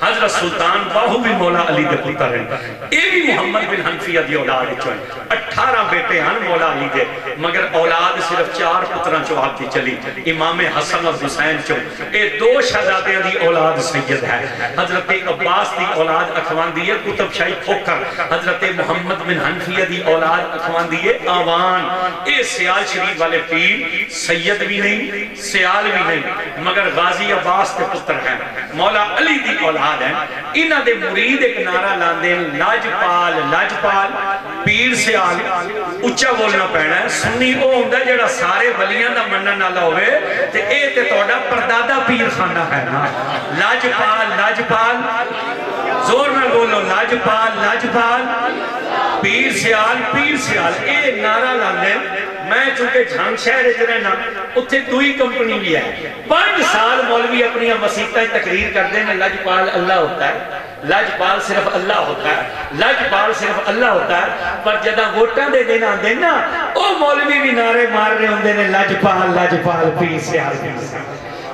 حضرت سلطان باہو بھی مولا علی دے پتر ہیں اے بھی محمد بن حنفیہ دی اولاد ہے 18 بیٹے ہیں مولا علی دے مگر اولاد صرف 4 پتران چو آپ دی چلی امام حسن اور حسین چو اے 2 شہزادیاں دی اولاد سید ہے حضرت عباس دی اولاد اخوان دیئے کتب شاہی کھوکر حضرت محمد بن حنفیہ دی اولاد اخوان دیئے آوان اے سیال شریف والے پیر سید بھی نہیں سیال بھی نہیں مگر غازی عباس کے پتر ہیں مولا علی دی اولاد ہیں انہاں دے مرید ایک نعرہ لاندے لاجپال پیر سیال اچھا بولنا پہنا ہے سنی او ہوندہ جڑا سارے ولیاں دا منن نالا ہوئے تے اے تے توڑا پردادہ پیر خانہ ہے نا لاجپال زور میں بولو لاجپال پیر سیال اے نعرہ لاندے میں چونکہ جھانگ شہر رہنا اتھے 2 ہی کمپنی بھی ہے 5 سال مولوی اپنی مسیحتیں تقریر کر دیں لاجپال اللہ ہوتا ہے لاجپال صرف اللہ ہوتا ہے لاجپال صرف اللہ ہوتا ہے پر جدہ ووٹاں دے دینا دینا او مولوی بھی نعرے مار رہے ہوں دینے لاجپال پیر سیال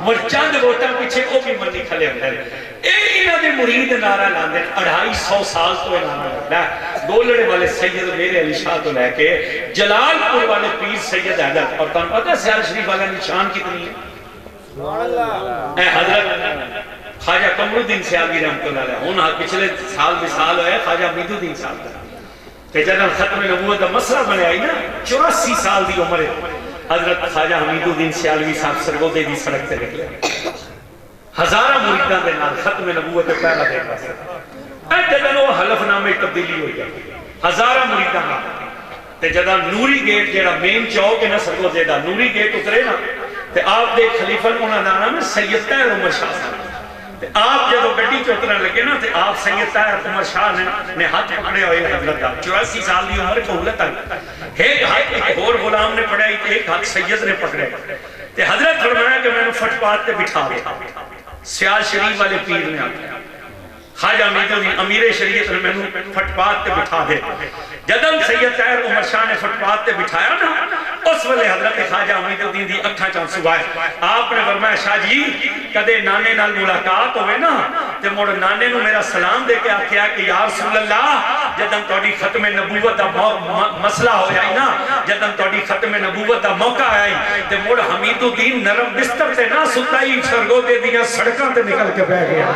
وہ چند ووٹاں پیچھے او بھی منی کھلے ہوں دینے اے انہاں دے مرید نعرہ لاندے 250 سال تو نعرہ لگتا ہے گولڑے والے سید میرے علی شاہ تو لے کے جلال پور والے پیر سید حیدر اور تم پتہ سیال شریف والا نشان کتنی ہے اے حضرت خواجہ قمر الدین سیالی رحمت اللہ علیہ انہاں پچھلے سال مثال ہوئے خواجہ امید الدین صاحب کا کہ جنہاں ختم نبوت دا مسئلہ بنے آئی نا 84 سال دی عمر حضرت خواجہ حمید الدین سیالوی صاحب سرگودے دی سڑک سے نکلے ہزارہ مریداں دے نال ختم نبوت پہلا دیکھا سکتا جدن وہ حلف نامے تبدیلی ہوئی ہے ہزارہ مریداں نال تے جدن نوری گیٹ جیڑا مین چوک ہے نا سکو زیدہ نوری گیٹ اترے نا تے آپ دے خلیفہ انہاں دا نام ہے سید طاہر عمر شاہ صاحب تے آپ جدو گڈی چوترن لگے نا تے آپ سید طاہر عمر شاہ نے ہاتھ پکڑے ہوئے حضرت دا 84 سال دی عمر کہولت تک ایک ہاتھ ایک اور غلام نے پڑھائی ایک ہاتھ سید نے پکڑے تے حضرت فرمایا کہ میں نے فٹ پاتھ تے بٹھا دے سیال شریف والے پیر نے آتا خواجہ امیر شریعت نے میں نے فٹ پاتھ تے بٹھا دے جدن سید طاہر عمر شاہ نے فٹ پاتھ تے بٹھایا نا اس وقت حضرت خواجہ امید الدین دی اکھاں چاں سوائے آپ نے فرمایا شاہ جی کدے نانے نال ملاقات ہوئے نا تے مڑ نانے نو میرا سلام دے کے آکھیا کہ یا رسول اللہ جدن توڑی ختم نبوت دا مسئلہ ہویا ہی نا جدن توڑی ختم نبوت دا موقع آئی تے مڑ حمید الدین نرم بستر تے نہ ستائی سرگو دے دیا سڑکاں تے نکل کے بہ گیا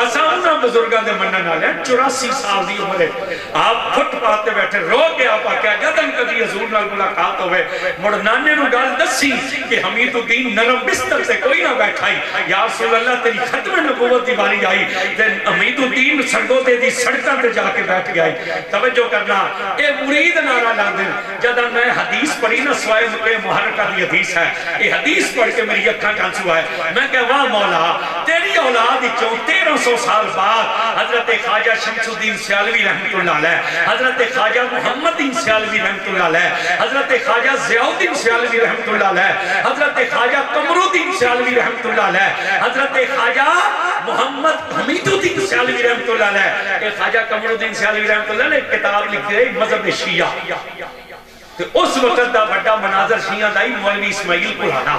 اساں بزرگاں دے منن والے 84 سال دی عمر ہے آپ فٹ پاتھ تے بیٹھے رو کے آپ آکھیا جدن کبھی حضور نال ملاقات ہوئے مڑ نانے نو گل دسی کہ حمید الدین نرم بستر سے کوئی نہ بیٹھائی یا رسول اللہ تیری ختم نبوت دی باری آئی تے حمید الدین سرگودے دی سڑکاں تے جا کے بیٹھ گئی توجہ کرنا اے مرید نعرہ لاندن جدن میں حدیث پڑھی نا سوائے محرکہ دی حدیث ہے اے حدیث پڑھ کے میری اکھاں کانسو ہے میں کہ واہ مولا تیری اولاد چوں 1300 سال بعد حضرت خواجہ شمس الدین سیالوی رحمت اللہ علیہ حضرت خواجہ محمد الدین سیالوی رحمت اللہ علیہ حضرت خواجہ ضیاء الدین سیالوی رحمت اللہ علیہ حضرت خواجہ قمر الدین سیالوی رحمت اللہ علیہ حضرت خواجہ محمد حمید الدین سیالوی رحمت اللہ علیہ کہ خواجہ قمر الدین سیالوی رحمت اللہ علیہ کتاب لکھ رہے مذہب شیعہ تو اس وقت دا بڑا مناظر شیعہ دائی مولوی اسماعیل کلہانا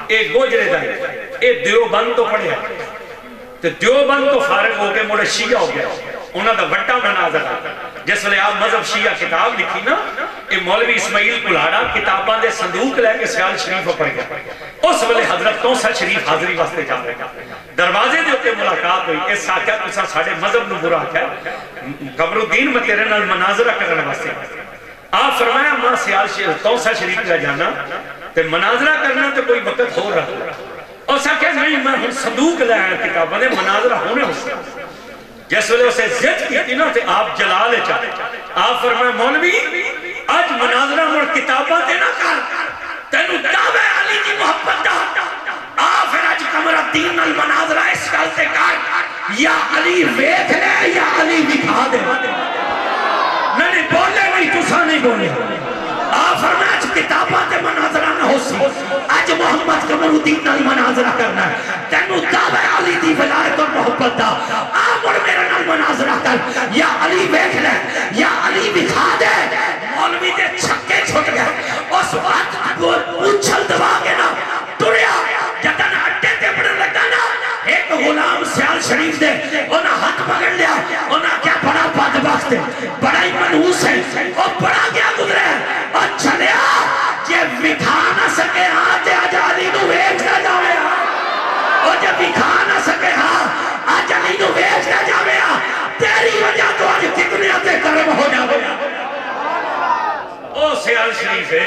ایک گوجرے دائی ایک دیوبند تو پڑھے تو دیوبند تو فارغ ہو کے مڑے شیعہ ہو گیا انہاں دا بڑا مناظر ہے جس لئے آپ مذہب شیعہ کتاب لکھی نا یہ مولوی اسماعیل کلہانا کتاباں دے صندوق لے کے سیال شریف پڑھ گیا اس وقت حضرت توسہ شریف حاضری واسطے جا رہے دروازے دے ہوتے ملاقات ہوئی اس ساکھیا تسا ساڑھے مذہب نو برا کیا قمر الدین میں تیرے نال مناظرہ کرنے واسطے آپ فرمایا ماں سیال شریف توسہ شریف لے جانا تے مناظرہ کرنا تو کوئی وقت ہو رہا اور ساکھیا نہیں میں ہم صندوق لے آیا کتاباں دے مناظرہ ہونے ہوستے جس وجہ اسے زد کی تھی نا تے آپ جلالے چاہتے آپ فرمائے مولوی آج مناظرہ مر کتاباں تے نہ کر تینو دعوے علی کی محبت دا آپ پھر آج قمر الدین المناظرہ اس گلتے کر یا علی ویکھ لے یا علی دکھا دے نہیں بولے نہیں تسا نہیں بولے آپ فرمائے آج کتاباں تے مناظرہ نہ ہو سی آج محمد قمر الدین المناظرہ کرنا ہے تینو دعوے علی دی ولایت اور محبت دا آمر میرے نال مناظرہ کر یا علی بیٹھ لے یا علی دکھا دے مولوی دے چھکے چھٹ گئے اس وقت اچھل دبا کے نا ٹریا جتن اٹے تے پڑھ لگا نا ایک غلام سیال شریف دے انہاں ہاتھ پکڑ لیا انہاں کیا بڑا بدبخت ہے بڑا ہی منحوس ہے اور بڑا کیا گزرے اور چلیا یہ دکھا نہ سکے ہاتھ آج علی نو ویچ نہ جاوے اور جب دکھا نہ سکے ہاں آج علی نو ویچ نہ جاوے تیری وجہ تو آج کتنے آتے کرم ہو جاوے او سیال شریف ہے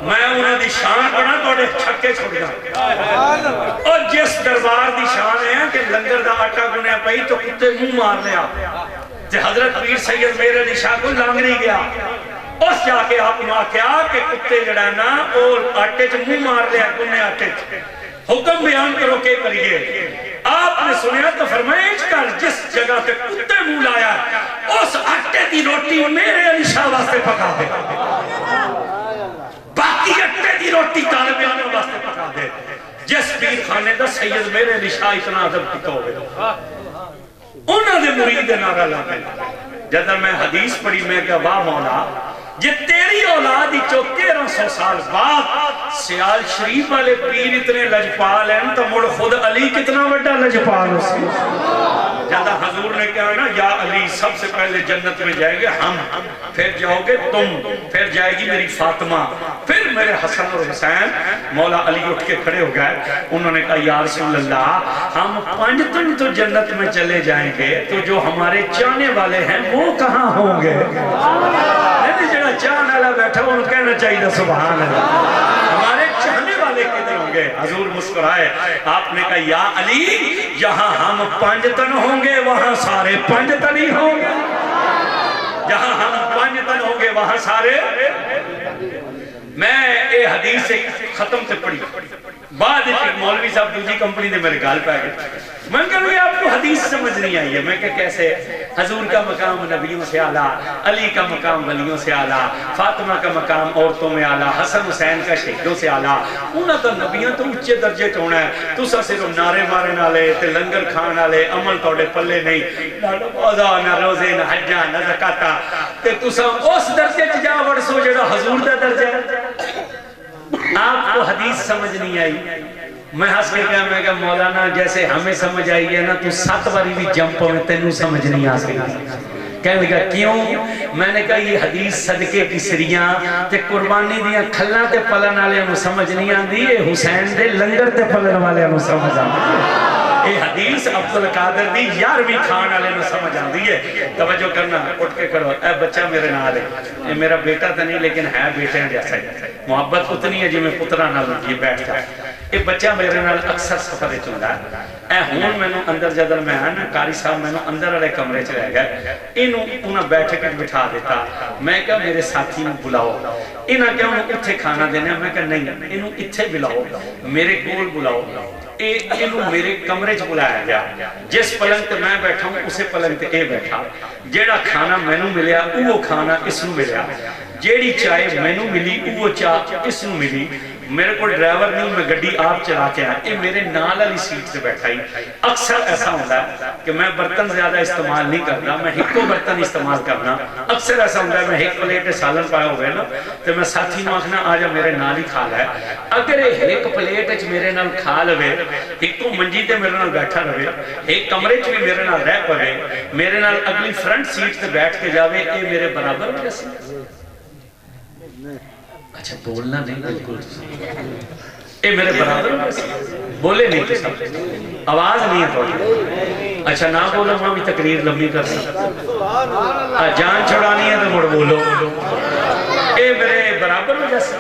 میں انہوں دی شان پڑھا تو انہیں چھکے چھوڑ گا اور جس دربار دی شان ہے کہ لنگر دا آٹا گنے پئی تو کتے منہ مار لیا جے حضرت پیر سید میرے نشاہ کو لانگری گیا اس جا کے آپ نے کیا کہ کتے جڑانا اور آٹے چ منہ مار لیا گنے آٹے چ حکم بیان کرو کہ کریے آپ نے سنیا تو فرمائش کر جس جگہ تے کتے منہ لایا اس آٹے دی روٹی میرے علی شاہ واسطے پکا دے باقی آٹے دی روٹی طالبیانوں واسطے پکا دے جس پیر خانے دا سید میرے علی شاہ اتنا عدم کتا ہوئے انہوں نے مرید نعرہ لانے جدہ میں حدیث پڑھی میں کہ واہ مولا یہ تیری اولادی 1300 سال بعد سیال شریف والے پیر اتنے لجپال ہیں تو مڑ خود علی کتنا بڑا لجپال ہو سی جدہ حضور نے کہا نا یا علی سب سے پہلے جنت میں جائیں گے ہم پھر جاؤ گے تم پھر جائے گی میری فاطمہ پھر میرے حسن اور حسین مولا علی اٹھ کے کھڑے ہو گئے انہوں نے کہا یا رسول اللہ ہم 5 دن تو جنت میں چلے جائیں گے تو جو ہمارے چاہنے والے ہیں وہ کہاں ہوں گے جڑا چاہنے والا بیٹھا انہوں کہنا چاہیے سبحان اللہ ہمارے چاہنے والے کدھر ہوں گے. حضور مسکرائے, آپ نے کہا یا علی جہاں ہم 5 تن ہوں گے وہاں سارے 5 تن ہی ہوں گے. جہاں ہم 5 تن ہوں گے وہاں سارے. میں یہ حدیث سے ختم سے پڑھی, بعد مولوی صاحب دوسری کمپنی نے میرے گال پہ آ گئے. میں کہا کہ آپ کو حدیث سمجھ نہیں آئی ہے. میں کہا کیسے؟ حضور کا مقام نبیوں سے اعلیٰ, علی کا مقام ولیوں سے اعلیٰ, فاطمہ کا مقام عورتوں میں اعلیٰ, حسن حسین کا شہیدوں سے اعلیٰ. انہاں تو نبیوں تو اچھے درجے چونا ہے. تسا صرف نعرے مارن والے تے لنگر کھان والے, عمل توڑے پلے نہیں, نہ نمازاں نہ روزے نہ حجاں نہ زکاتاں, تے تسا اس درجے چ جا وڑسو جڑا حضور دا درجہ ہے. آپ کو حدیث سمجھ نہیں آئی. میں ہنس کے کہا, میں کہا مولانا جیسے ہمیں سمجھ آئی ہے نا, تو 7 باری بھی جمپ میں تینوں سمجھ نہیں آ سکتا. کہنے لگا کیوں؟ میں نے کہا یہ حدیث صدقے کی سریاں تے قربانی دیاں کھلاں تے پلن والے نو سمجھ نہیں آندی, یہ حسین دے لنگر تے پلن والے نو سمجھ آندی. یہ حدیث عبدالقادر دی 11ویں کھان والے نو سمجھ آندی ہے. توجہ کرنا, اٹھ کے کرو. اے بچہ میرے نال ہے, یہ میرا بیٹا تو نہیں لیکن ہے بیٹے جیسا ہی. محبت اتنی ہے جی میں پترا نال یہ بیٹھ جائے. یہ بچہ میرے نال اکثر سفر چلتا ہے. اے ہون میں اندر جدل میں آنا, قاری صاحب میں اندر والے کمرے چ رہ گئے. انہوں بیٹھے کے بٹھا دیتا. میں کہا میرے ساتھی نو بلاؤ. انہاں کہا انہوں اتھے کھانا دینا. میں کہا نہیں, انہوں اتھے بلاؤ, میرے کول بلاؤ. انہوں میرے کمرے چ بلایا گیا. جس پلنگ تے میں بیٹھا ہوں اسے پلنگ تے اے بیٹھا. جیڑا کھانا مینوں ملیا وہ کھانا اس نو ملیا. جیڑی چائے مینوں ملی وہ چائے اس نو ملی. میرے کو ڈرائیور نہیں, میں گڈی آپ چلا کے آیا. یہ میرے نال والی سیٹ سے بیٹھا ہی. اکثر ایسا ہوتا ہے کہ میں برتن زیادہ استعمال نہیں کرنا, میں ایک برتن استعمال کرنا. اکثر ایسا ہوتا ہے میں ایک پلیٹ سالن پایا ہوئے نا, تو میں ساتھی نو آخنا آجا میرے نال ہی کھا لے. اگر ایک پلیٹ میرے نال کھا لوے, ایک تو منجی تے میرے نال بیٹھا رہے, ایک کمرے چ بھی میرے نال رہ پوے, میرے نال اگلی فرنٹ سیٹ تے بیٹھ کے جاوے, اے میرے برابر ہو جیسے. اچھا بولنا نہیں بالکل, اے میرے برابر ہو جیسے. بولے نہیں تو سب, آواز نہیں ہے توڑی. اچھا نہ بولو, وہاں بھی تقریر لمبی کر سکتا. جان چھڑانی ہے تو مڑ بولو. اے میرے برابر ہو جیسے.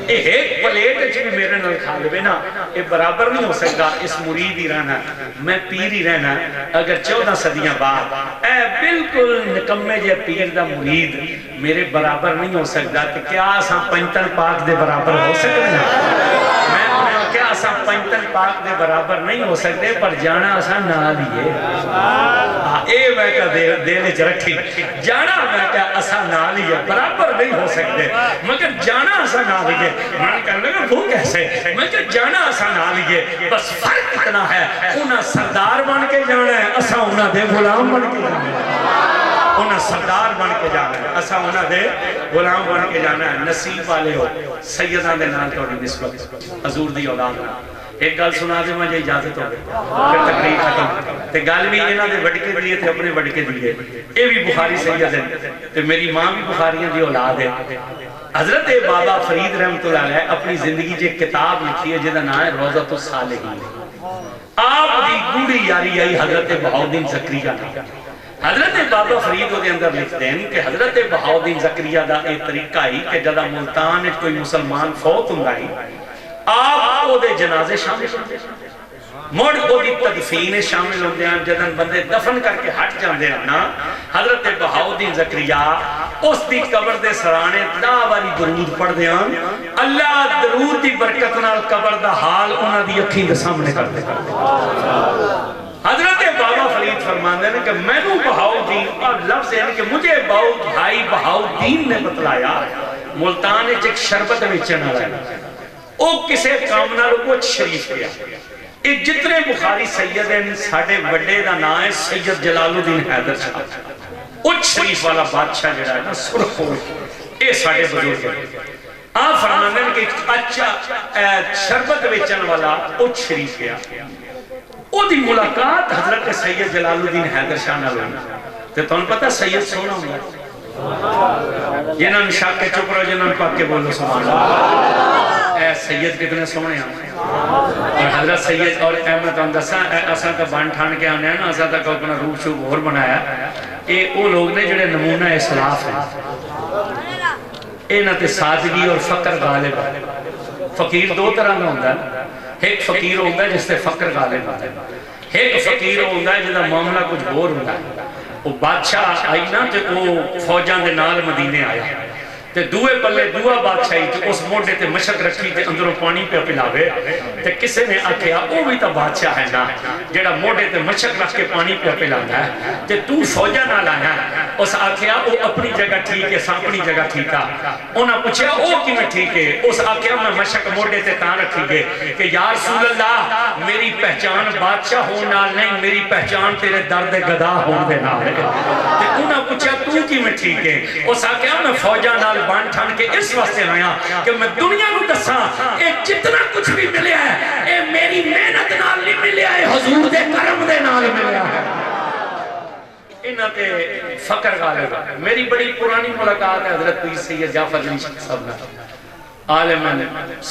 اے ایک پلیٹ بھی میرے نال کھا لے نا, اے برابر نہیں ہو سکتا. اس مرید ہی رہنا, میں پیر ہی رہنا. اگر 14 صدیاں بعد اے بالکل نکمے جے پیر دا مرید میرے برابر نہیں ہو سکتا, کہ کیا اساں پنجتن پاک دے برابر ہو سکتے ہیں؟ کیا اساں پنجتن پاک دے برابر نہیں ہو سکتے, پر جانا اساں نال ہی ہے. اے میں کہا دل وچ رکھی, جانا میں کہا اساں نال ہی ہے, برابر نہیں ہو سکتے, مگر جانا اساں نال ہی ہے. میں کہنے لگا وہ کیسے؟ میں کہا جانا اساں نال ہی ہے, بس فرق اتنا ہے انہاں سردار بن کے جانا ہے, اساں انہاں دے غلام بن کے جانا ہے. انہاں سردار بن کے جانا ہے, اساں انہاں دے غلام بن کے جانا ہے. نصیب والے ہو سیداں دے نال توڑی نسبت, حضور دی اولاد نال. ایک گل سنا دے مجھے اجازت ہو گئی, پھر تقریر ختم. تے گل بھی انہاں دے وڈکے دیے تے اپنے وڈکے دیے. اے بھی بخاری سید ہیں تے میری ماں بھی بخاریاں دی اولاد ہے. حضرت بابا فرید رحمت اللہ علیہ اپنی زندگی جے کتاب لکھی ہے جہاں نام ہے روضۃ الصالحین. آپ دی گوڑی یاری آئی حضرت بہاؤالدین زکریا نے. حضرت بابا فرید دے اندر لکھتے ہیں کہ حضرت بہاؤالدین زکریا دا ایک طریقہ ہی کہ جدا ملتان کوئی مسلمان فوت ہوندا ہی, آپ او دے جنازے شامل ہوندے, مڑ او دی تدفین شامل ہوندے ہیں. جدن بندے دفن کر کے ہٹ جاندے ہیں نا, حضرت بہاؤالدین زکریا اس دی قبر دے سرانے دا والی درود پڑھ دے ہیں. اللہ درود دی برکت نال قبر دا حال انہاں دی اکھیں دے سامنے کر دے. حضرت بابا فرید فرماندے ہیں کہ میں نو بہاؤالدین, اور لفظ ہے کہ مجھے بھائی بہاؤالدین نے بتلایا ملتان ایک شربت بیچن والا ہے, او کسے کام نال کچھ شریف گیا. یہ جتنے بخاری سید ہیں ساڑھے بڑے دا نام ہے سید جلال الدین حیدر شاہ. اچھ شریف والا بادشاہ جڑا ہے نا سرخور, اے ساڑھے بزرگ ہیں. آپ فرماندے ہیں کہ اچھا شربت بیچن والا اچھ شریف گیا. او دی ملاقات حضرت سید جلال الدین حیدر شاہ نال ہوئی. تو تمہیں پتہ سید سونا ہوں جنہاں نے شاک کے چپ رہو, جنہاں نے پاک کے بولو سبحان اللہ. اے سید کتنے سونے ہیں, اور حضرت سید اور احمد اندسا اساں کا بان ٹھان کے آنے ہیں نا, اساں تک اپنا روح شوق اور بنایا. اے او لوگ نے جڑے نمونہ اسلاف ہیں, اے نہ تے سادگی اور فقر غالب ہے. فقیر دو طرح میں ہوتا ہے, ایک فقیر ہوتا ہے جس سے فقر غالب ہوتا ہے، ایک فقیر ہوتا ہے جہاں معاملہ کچھ اور ہوتا ہے۔ وہ بادشاہ آئی نا تے وہ فوجان دے نال مدینے آیا تے دوئے پلے دعا بادشاہی تے اس موڈے تے مشک رکھی تے اندروں پانی پہ پلاوے تے کسے نے آکھیا او بھی تا بادشاہ ہے نا جڑا موڈے تے مشک رکھ کے پانی پہ پلانا ہے تے تو فوجہ نہ لایا ہے۔ اس آکھیا او اپنی جگہ ٹھیک ہے ساپنی جگہ ٹھیک ہے۔ انہاں پوچھیا او کی میں ٹھیک ہے؟ اس آکھیا میں مشک موڈے تے تاں رکھی گے کہ یا رسول اللہ میری پہچان بادشاہ ہون نال نہیں، میری پہچان تیرے درد گدا ہون دے نال ہے۔ تے انہاں پوچھیا تو کی میں ٹھیک ہے؟ اس آکھیا میں فوجہ نال بان ٹھان کے اس واسطے آیا کہ میں دنیا کو دساں اے جتنا کچھ بھی ملیا ہے اے میری محنت نال نہیں ملیا ہے، حضور دے کرم دے نال ملیا ہے۔ انہاں تے فقر غالب ہے۔ میری بڑی پرانی ملاقات ہے حضرت پیر سید جعفر علی صاحب نے، عالم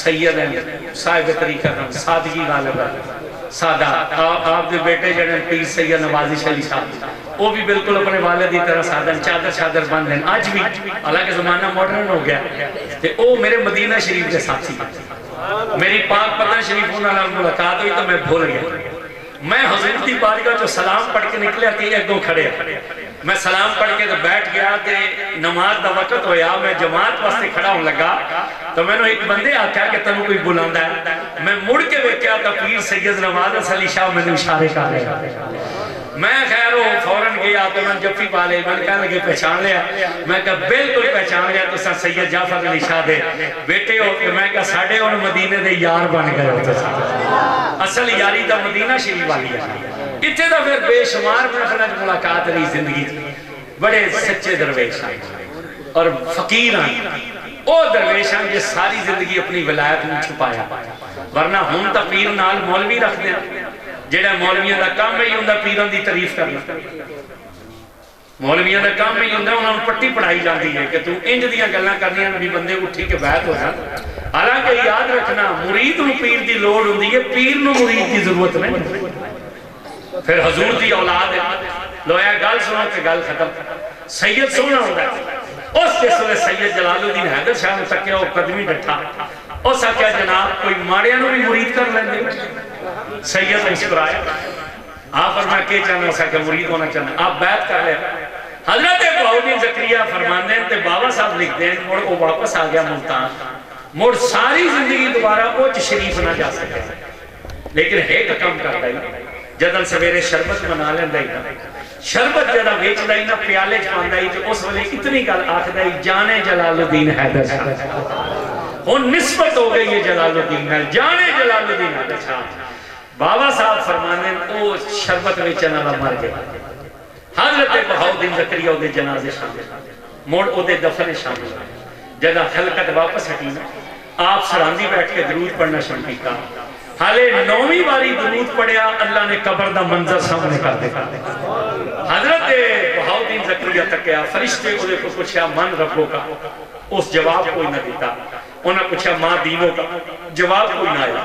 سید ہیں، صاحب طریقہ ہیں، سادگی غالب ہے، سادہ۔ آپ دے بیٹے جڑے پیر سید نوازش علی صاحب وہ بھی بالکل اپنے والد کی طرح سادہ چادر چادر بند ہیں آج بھی، حالانکہ زمانہ ماڈرن ہو گیا تے او میرے مدینہ شریف کے ساتھی ہیں۔ میری پاک پتہ شریف انہاں نال ملاقات ہوئی تو میں بھول گیا۔ میں حضور دی بارگاہ جو سلام پڑھ کے نکلیا تے اگوں کھڑے، میں سلام پڑھ کے تو بیٹھ گیا تے نماز دا وقت ہویا، میں جماعت واسطے کھڑا ہوں لگا تو میں نے ایک بندے آکھا کہ تنوں کوئی بلاندا ہے۔ میں مڑ کے ویکھیا تا پیر سید نواز علی شاہ میں نے اشارے کر رہے۔ میں خیر وہ فوراً گیا تو میں جفی پا لے، میں نے کہا لگے پہچان لیا، میں کہا بالکل پہچان لیا تو سا سید جعفر علی شاہ دے بیٹے ہو کہ میں کہا ساڑھے ان مدینے دے یار بن گئے ہوتے سا، اصل یاری دا مدینہ شریف والی ہے۔ اتنے دا پھر بے شمار محفلت ملاقات رہی زندگی، بڑے سچے درویش ہیں اور فقیر ہیں۔ او درویش ہیں جس ساری زندگی اپنی ولایت میں چھپایا، ورنہ ہون تا پیر نال مولوی رکھ دیں جیڑا مولویاں دا کام ہی ہوندہ پیران دی تعریف کرنا، مولویاں دا کام ہی ہوندہ انہوں نے پٹی پڑھائی جاندی ہے کہ تو انج دیاں گلنا کرنی ہیں بھی بندے اٹھی کے بیعت ہو جاتا۔ حالانکہ یاد رکھنا مرید نو پیر دی لوڑ ہوندی ہے، پیر نو مرید دی ضرورت نہیں۔ پھر حضور دی اولاد ہے لویا گل سنو کہ گل ختم۔ سید سونا ہوندہ ہے اس جسے سید جلال الدین حیدر شاہ نے تکیا وہ قدمی ڈٹھا اس آکیا جناب کوئی ماڑیاں نو بھی مرید کر لیں دے۔ سید مسکرائے، آپ فرمایا کہ چاہنا اسا کہ مرید ہونا چاہنا، آپ بیعت کر لیں۔ حضرت بہاؤدین زکریا فرمان دیں تے بابا صاحب لکھ دیں مڑ وہ واپس آ گیا ملتان، مڑ ساری زندگی دوبارہ اوچ شریف نہ جا سکے، لیکن ایک کم کر دائی جدن سویرے شربت بنا لیں دائی شربت جدہ ویچ دائی نا پیالے چھپان دائی تو اس وقت اتنی گل آکھ دائی جانے جلال الدین حیدر شاہ، ان نسبت ہو گئی یہ جلال الدین ہے، جانے جلال الدین حیدر شاہ۔ بابا صاحب فرمانے او شربت ویچن والا مر گیا۔ حضرت بہاؤدین زکریا او دے جنازے شامل، موڑ او دے دفن شامل، جدہ خلقت واپس ہٹی نا آپ سراندی بیٹھ کے درود پڑھنا شروع کیتا، حالے نویں باری درود پڑھیا اللہ نے قبر دا منظر سامنے کر دے۔ حضرت بہاؤدین زکریا تکیا فرشتے او دے کو پوچھا من ربوں کا، اس جواب کوئی نہ دیتا۔ انہاں پوچھا ماں دینوں کا، جواب کوئی نہ آیا۔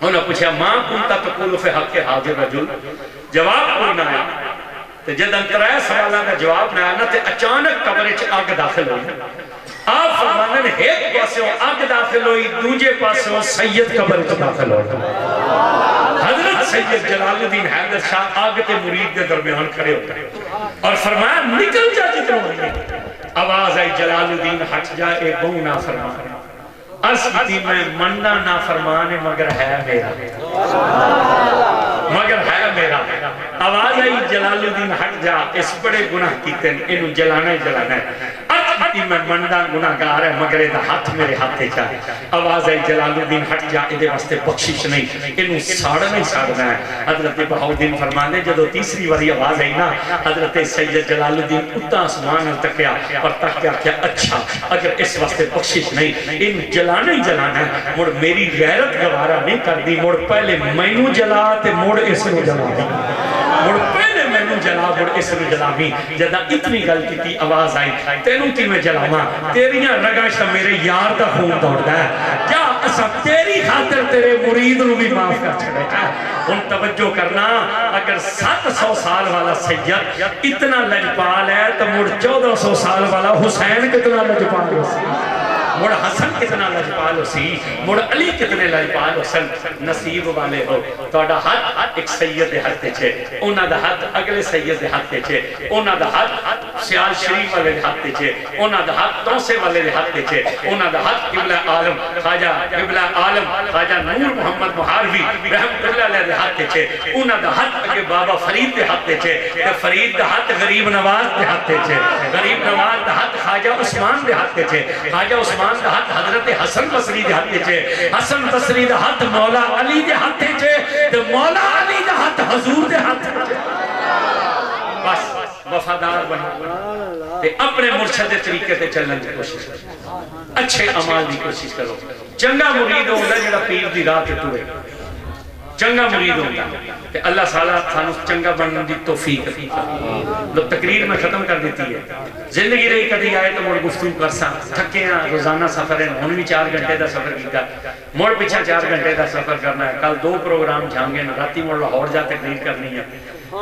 انہاں پوچھا ماں کنتا تقول فی حق حاضر رجل، جواب کوئی نہ آیا۔ تو جد انترائے سوالہ کا جواب نہ آنا تے اچانک قبرچ آگ داخل ہوئی۔ آپ فرمانے نے ایک پاسوں آگ داخل ہوئی، دوجے پاسوں سید قبرچ داخل ہوئی۔ حضرت سید جلال الدین حیدر شاہ آگ تے مرید کے درمیان کھڑے ہوتا ہے اور فرمایا نکل جا جتنا ہوئی۔ آواز آئی جلال الدین ہٹ جا اے بہو نافرمان، عرض کی میں مننا نافرمان مگر ہے میرا، مگر ہے میرا۔ آواز آئی جلال الدین ہٹ جا اس بڑے گناہ کیتے انہوں جلانا ہی جلانا ہے، کی میں منڈا گناہگار ہے مگر دا ہاتھ میرے ہاتھے چاہے۔ آواز آئی جلال الدین ہٹ جا ادھے واسطے بخشش نہیں، انہوں ساڑھنا ہی ساڑھنا ہے۔ حضرت بہاؤدین فرمانے جدو تیسری واری آواز آئی نا حضرت سید جلال الدین اتنا آسمان تکیا اور تکیا کیا اچھا اگر اس واسطے بخشش نہیں ان جلانا ہی جلانا ہے، مڑ میری غیرت گوارا نہیں کر دی، مڑ پہلے مینوں جلا تے مڑ اس نو جلا دی، مڑ پہلے مینوں جلا مڑ اس نو جلا بھی۔ جدہ اتنی گل کی تھی آواز آئی تینوں کی میں جلاما تیریاں رگاش میرے یار دا خون دوڑتا ہے، جا اسا تیری خاطر تیرے مرید نو بھی معاف کر چھڑے ہے۔ ان توجہ کرنا اگر 700 سال والا سید اتنا لجپال ہے تو مڑ 1400 سال والا حسین کتنا لجپال ہے، مڑ حسن کتنا لجپال ہو سی، مڑ علی کتنے لجپال ہو سن، نصیب والے ہو توڑا ہاتھ ایک سید ہاتھے چھے، اونا دا ہاتھ اگلے سید ہاتھے چھے، اونا دا ہاتھ سیال شریف والے ہاتھے چھے، اونا دا ہاتھ توسے والے ہاتھے چھے، اونا دا ہاتھ قبلہ عالم خواجہ قبلہ عالم خواجہ نور محمد محاروی رحمت اللہ علیہ ہاتھے چھے، اونا دا ہاتھ اگے بابا فرید دے ہاتھے چھے، کہ فرید دا ہاتھ غریب نواز دے ہاتھے چھے، غریب نواز دا ہاتھ خواجہ عثمان دے ہاتھے چھے، خواجہ عثمان دا ہاتھ حضرت حسن بصری دے ہاتھے چھے، حسن بصری دا ہاتھ مولا علی دے ہاتھے چھے، تو مولا علی دا ہاتھ حضور دے ہاتھے چھے۔ بس وفادار بنو تے اپنے مرشد طریقے تے چلنے کی کوشش کرو، اچھے عمال دی کوشش کرو، چنگا مرید ہوگا جڑا پیر دی راہ تے ٹرے، چنگا مرید ہوگا کہ اللہ سالہ سانو چنگا بننے دی توفیق لوگ تقریر میں ختم کر دیتی ہے، زندگی رہی کدی آئے تو مڑ گفتگو کرسا، تھکے ہیں روزانہ سفر ہے، ہن بھی 4 گھنٹے دا سفر کیتا، مڑ پیچھا 4 گھنٹے دا سفر کرنا ہے، کل 2 پروگرام جھانگے نا، راتی مڑ لاہور جا تقریر کرنی ہے،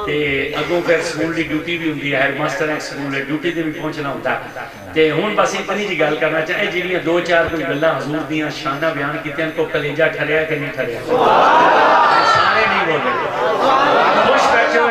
تے اگوں پھر سکول دی ڈیوٹی بھی ہوندی ہے، ہیڈ ماسٹر ہے سکول ہے ڈیوٹی تے بھی پہنچنا ہوتا ہے، تے ہن بس اتنی جی گل کرنا چاہے جڑیاں 2-4 کوئی گلاں حضور دیاں شانہ بیان کیتے ہیں کو کلیجہ ٹھریا کہ نہیں ٹھریا، سارے نہیں بول رہے، خوش بیٹھے ہو